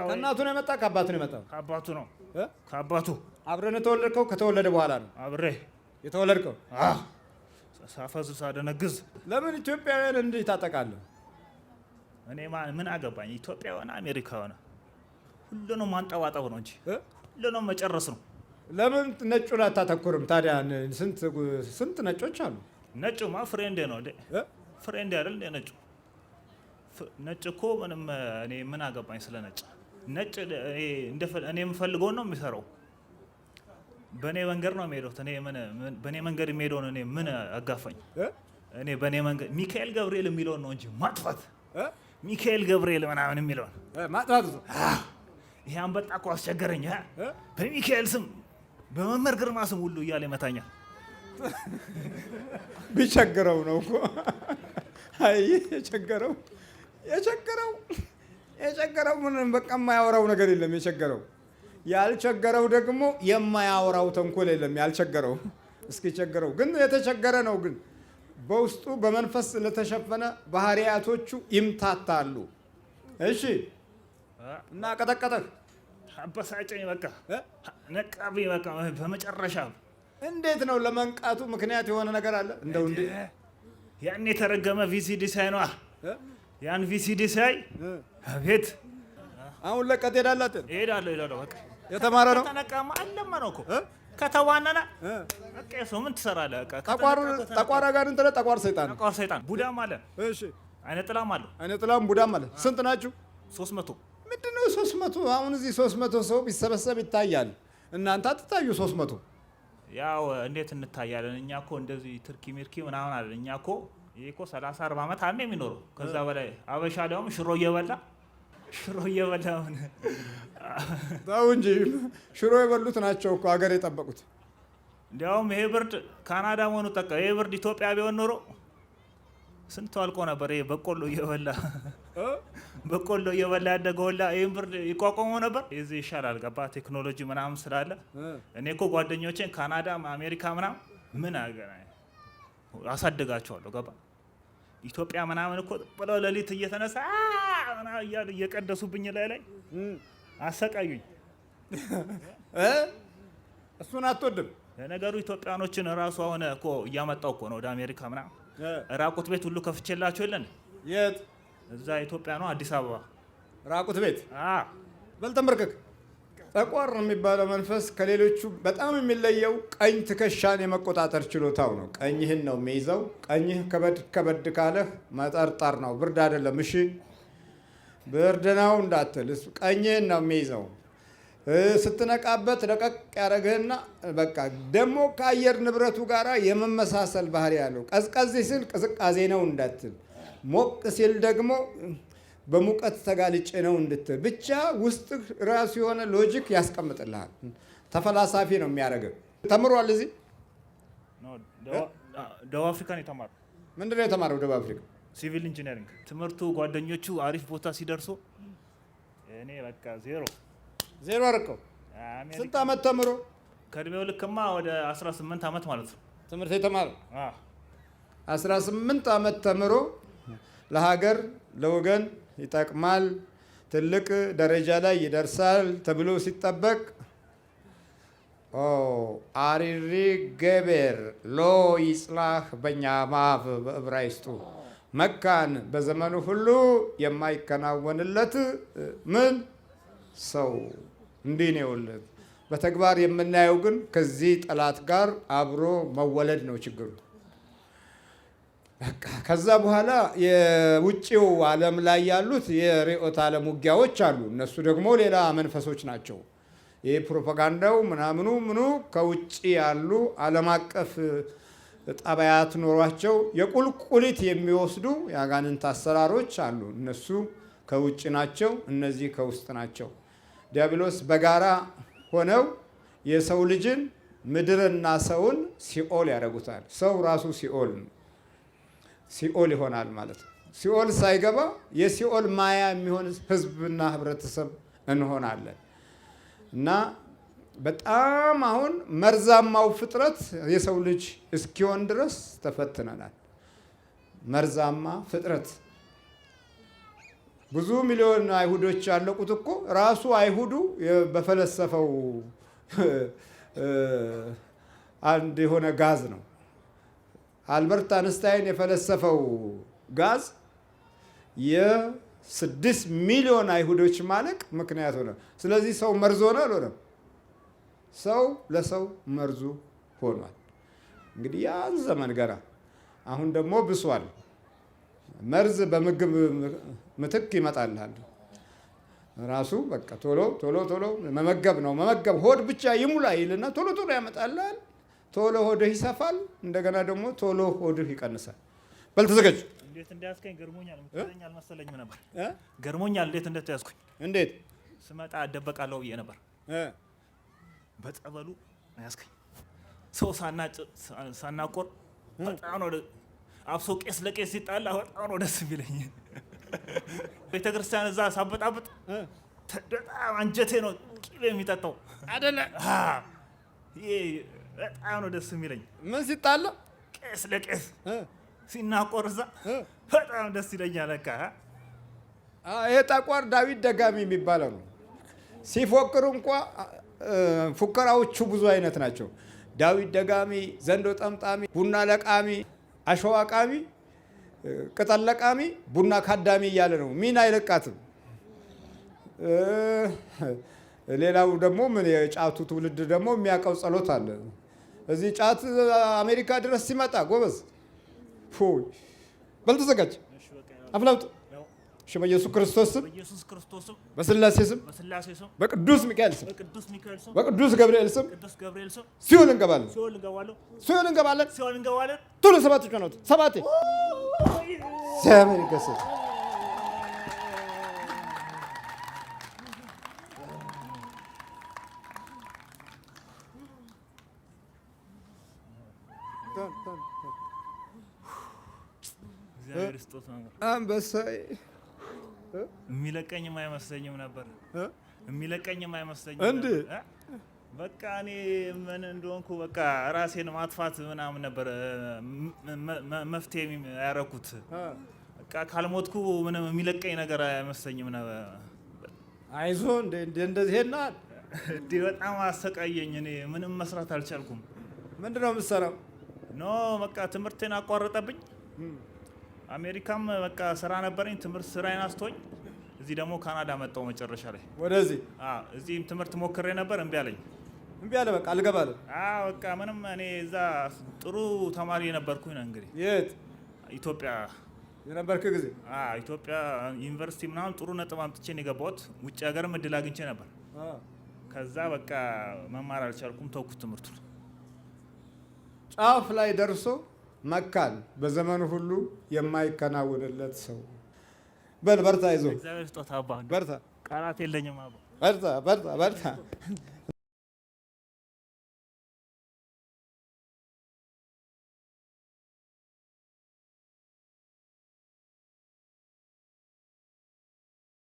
ከእናቱ ነው የመጣ ከአባቱ ነው የመጣው? ከአባቱ ነው። ከአባቱ። አብረን የተወለድከው? ከተወለደ በኋላ ነው አብሬ የተወለድከው? ሳፈዝ ሳደነግዝ። ለምን ኢትዮጵያውያን እንዲህ ታጠቃለህ? እኔ ምን አገባኝ? ኢትዮጵያ ሆነ አሜሪካ ሆነ ሁሉንም ማንጠባጠብ ነው እንጂ ሁሉንም መጨረስ ነው። ለምን ነጩን አታተኩርም ታዲያ? ስንት ነጮች አሉ። ነጩማ ፍሬንዴ ነው እንዴ? ፍሬንዴ አይደል እንዴ ነጩ? ነጭ እኮ ምንም እኔ ምን አገባኝ ስለ ነጭ። ነጭ እኔ የምፈልገውን ነው የሚሰራው። በእኔ መንገድ ነው የሚሄደው። በእኔ መንገድ የሚሄደውን እኔ ምን አጋፋኝ? እኔ በእኔ መንገድ ሚካኤል ገብርኤል የሚለውን ነው እንጂ ማጥፋት። ሚካኤል ገብርኤል ምናምን የሚለውን ማጥፋት። ይሄ አንበጣ እኮ አስቸገረኝ። በሚካኤል ስም በመምህር ግርማ ስም ሁሉ እያለ ይመታኛል። ቢቸግረው ነው እኮ። አይ የቸገረው ምን በቃ የማያወራው ነገር የለም። ያልቸገረው ደግሞ የማያወራው ተንኮል የለም። ያልቸገረው እስኪ ቸገረው ግን የተቸገረ ነው። ግን በውስጡ በመንፈስ ስለተሸፈነ ባህሪያቶቹ ይምታታሉ። እሺ እና ቀጠቀጠህ፣ አበሳጨኝ፣ በቃ ነቃብኝ። በቃ በመጨረሻ እንዴት ነው ለመንቃቱ ምክንያት የሆነ ነገር አለ? እንደው እንዴ ያን የተረገመ ቪሲዲ ሳይ ነው። ያን ቪሲዲ ሳይ አቤት። አሁን ለቀት እሄዳለሁ። በቃ የተማረ ነው። ተነቃማ አለማ ነው እኮ ከተዋነና በቃ ሰው ምን ትሰራለህ? ጠቋር ጋር እንትን ጠቋር ሰይጣን ቡዳም አለ። እሺ አይነ ጥላም አለ። አይነ ጥላም ቡዳም አለ። ስንት ናችሁ? 300። ምንድነው 300? አሁን እዚህ 300 ሰው ቢሰበሰብ ይታያል። እናንተ አትታዩ 300። ያው እንዴት እንታያለን? እኛ እኮ እንደዚህ ትርኪ ሚርኪ ምናምን አለ። እኛ እኮ ይሄ እኮ 30-40 ዓመት አንዴ የሚኖረው ከዛ በላይ አበሻ ደግሞ ሽሮ እየበላ ምን ታው እንጂ ሽሮ የበሉት ናቸው እኮ ሀገር የጠበቁት። እንዲያውም ይሄ ብርድ ካናዳ መሆኑ ጠቃ። ይሄ ብርድ ኢትዮጵያ ቢሆን ኖሮ ስንት አልቆ ነበር። ይሄ በቆሎ እየበላ ያደገው ሁላ ይሄን ብርድ ይቋቋመው ነበር። እዚህ ይሻላል። ገባ? ቴክኖሎጂ ምናምን ስላለ። እኔ እኮ ጓደኞቼን ካናዳ፣ አሜሪካ ምናምን ምን አገናኝ አሳድጋቸዋለሁ። ገባ? ኢትዮጵያ ምናምን እኮ ብለው ሌሊት እየተነሳ ምናምን እያሉ እየቀደሱብኝ ላይ አሰቃዩኝ። እሱን አትወድም? ለነገሩ ኢትዮጵያኖችን እራሱ አሁን እኮ እያመጣው እኮ ነው ወደ አሜሪካ ምናምን። ራቁት ቤት ሁሉ ከፍቼላቸው የለን? የት? እዛ ኢትዮጵያ ነው፣ አዲስ አበባ ራቁት ቤት። በል ተንበርከክ። ጠቋር የሚባለው መንፈስ ከሌሎቹ በጣም የሚለየው ቀኝ ትከሻን የመቆጣጠር ችሎታው ነው። ቀኝህን ነው የሚይዘው። ቀኝህ ከበድ ከበድ ካለህ መጠርጠር ነው። ብርድ አይደለም፣ እሺ ብርድ ነው እንዳትል፣ ቀኝህን ነው የሚይዘው። ስትነቃበት ለቀቅ ያደረግህና በቃ ደግሞ ከአየር ንብረቱ ጋር የመመሳሰል ባህሪ ያለው። ቀዝቀዝ ሲል ቅዝቃዜ ነው እንዳትል፣ ሞቅ ሲል ደግሞ በሙቀት ተጋልጬ ነው እንድትል። ብቻ ውስጥ ራሱ የሆነ ሎጂክ ያስቀምጥልሃል። ተፈላሳፊ ነው የሚያደርገው። ተምሯል። እዚህ ደቡብ አፍሪካ ነው የተማረው። ምንድን ነው የተማረው? ደቡብ አፍሪካ ሲቪል ኢንጂነሪንግ ትምህርቱ። ጓደኞቹ አሪፍ ቦታ ሲደርሱ እኔ በቃ ዜሮ አርቀው። ስንት ዓመት ተምሮ? ከእድሜው ልክማ ወደ 18 ዓመት ማለት ነው ትምህርት የተማረው። 18 ዓመት ተምሮ ለሀገር ለወገን ይጠቅማል፣ ትልቅ ደረጃ ላይ ይደርሳል ተብሎ ሲጠበቅ አሪሪ ገቤር ሎ ይጽላህ በእኛ ማፍ በዕብራይስጡ መካን በዘመኑ ሁሉ የማይከናወንለት ምን ሰው እንዲህ ነው የወለድ። በተግባር የምናየው ግን ከዚህ ጠላት ጋር አብሮ መወለድ ነው ችግሩ። ከዛ በኋላ የውጭው ዓለም ላይ ያሉት የርዕዮተ ዓለም ውጊያዎች አሉ። እነሱ ደግሞ ሌላ መንፈሶች ናቸው። ይህ ፕሮፓጋንዳው ምናምኑ ምኑ ከውጭ ያሉ ዓለም አቀፍ ጠባያት ኖሯቸው የቁልቁሊት የሚወስዱ የአጋንንት አሰራሮች አሉ። እነሱ ከውጭ ናቸው፣ እነዚህ ከውስጥ ናቸው። ዲያብሎስ በጋራ ሆነው የሰው ልጅን ምድርና ሰውን ሲኦል ያደርጉታል። ሰው ራሱ ሲኦል ይሆናል ማለት ነው። ሲኦል ሳይገባ የሲኦል ማያ የሚሆን ህዝብና ህብረተሰብ እንሆናለን። እና በጣም አሁን መርዛማው ፍጥረት የሰው ልጅ እስኪሆን ድረስ ተፈትነናል። መርዛማ ፍጥረት ብዙ ሚሊዮን አይሁዶች ያለቁት እኮ ራሱ አይሁዱ በፈለሰፈው አንድ የሆነ ጋዝ ነው። አልበርት አንስታይን የፈለሰፈው ጋዝ የ6 ሚሊዮን አይሁዶች ማለቅ ምክንያት ሆነ። ስለዚህ ሰው መርዝ ሆነ አልሆነም? ሰው ለሰው መርዙ ሆኗል። እንግዲህ ያን ዘመን ገና አሁን ደግሞ ብሷል። መርዝ በምግብ ምትክ ይመጣልሃል። ራሱ በቃ ቶሎ ቶሎ ቶሎ መመገብ ነው። መመገብ ሆድ ብቻ ይሙላ ይልና ቶሎ ቶሎ ያመጣልሃል። ቶሎ ሆድህ ይሰፋል። እንደገና ደግሞ ቶሎ ሆድህ ይቀንሳል። በል ተዘጋጅ። እንዴት እንዳያስከኝ ገርሞኛል። ምትለኝ አልመሰለኝም ነበር። ገርሞኛል እንዴት እንደተያዝኩኝ። እንዴት ስመጣ እደበቃለሁ ብዬ ነበር። በጸበሉ ያስከኝ። ሰው ሳናቆር በጣም ነው አብሶ ቄስ ለቄስ ሲጣላ በጣም ነው ደስ የሚለኝ። ቤተክርስቲያን እዛ ሳበጣበጥ በጣም አንጀቴ ነው ቂቤ የሚጠጣው አይደለ? በጣም ነው ደስ የሚለኝ። ምን ሲጣላ? ቄስ ለቄስ ሲናቆር እዛ በጣም ደስ ይለኛል። ለካ ይሄ ጠቋር ዳዊት ደጋሚ የሚባለው ነው። ሲፎክሩ እንኳ ፉከራዎቹ ብዙ አይነት ናቸው። ዳዊት ደጋሚ፣ ዘንዶ ጠምጣሚ፣ ቡና ለቃሚ፣ አሸዋ ቃሚ፣ ቅጠል ለቃሚ፣ ቡና ካዳሚ እያለ ነው። ሚና አይለቃትም። ሌላው ደግሞ ምን የጫቱ ትውልድ ደግሞ የሚያውቀው ጸሎት አለ። እዚህ ጫት አሜሪካ ድረስ ሲመጣ ጎበዝ በል ተዘጋጅ። አፍላውጥ እሺ። በኢየሱስ ክርስቶስ ስም፣ በስላሴ ስም፣ በቅዱስ ሚካኤል ስም፣ በቅዱስ ገብርኤል ስም ሲኦል እንገባለን። ቶሎ ሰባት ጮህ ሰባቴ እግዚአብሔር ይገሰጽ። አንበሳዬ የሚለቀኝም አይመስለኝም ነበር። እንዴ በቃ እኔ ምን እንደሆንኩ በቃ ራሴን ማጥፋት ምናምን ነበር መፍትሄ ያደረኩት። በቃ ካልሞትኩ ምንም የሚለቀኝ ነገር አይመስለኝም ነበር። አይዞህ እንደዚህ ሄና በጣም አሰቃየኝ። እኔ ምንም መስራት አልቻልኩም። ምንድነው የምትሰራው? ኖ በቃ ትምህርቴን አቋረጠብኝ። አሜሪካም በቃ ስራ ነበረኝ። ትምህርት ስራዬን አስቶኝ እዚህ ደግሞ ካናዳ መጣሁ መጨረሻ ላይ ወደዚህ። እዚህም ትምህርት ሞክሬ ነበር፣ እምቢ አለኝ። እምቢ አለ። በቃ አልገባለም። በቃ ምንም እኔ እዛ ጥሩ ተማሪ የነበርኩኝ ነው። እንግዲህ የት ኢትዮጵያ የነበርክ ጊዜ? ኢትዮጵያ ዩኒቨርሲቲ ምናምን ጥሩ ነጥብ አምጥቼ ነው የገባሁት። ውጭ ሀገርም እድል አግኝቼ ነበር። ከዛ በቃ መማር አልቻልኩም፣ ተውኩት ትምህርቱ። ጫፍ ላይ ደርሶ መካን በዘመኑ ሁሉ የማይከናወንለት ሰው። በል በርታ፣ ይዞ እግዚአብሔር ስጦታ አባ፣ በርታ። ቃላት የለኝም አባ። በርታ በርታ በርታ።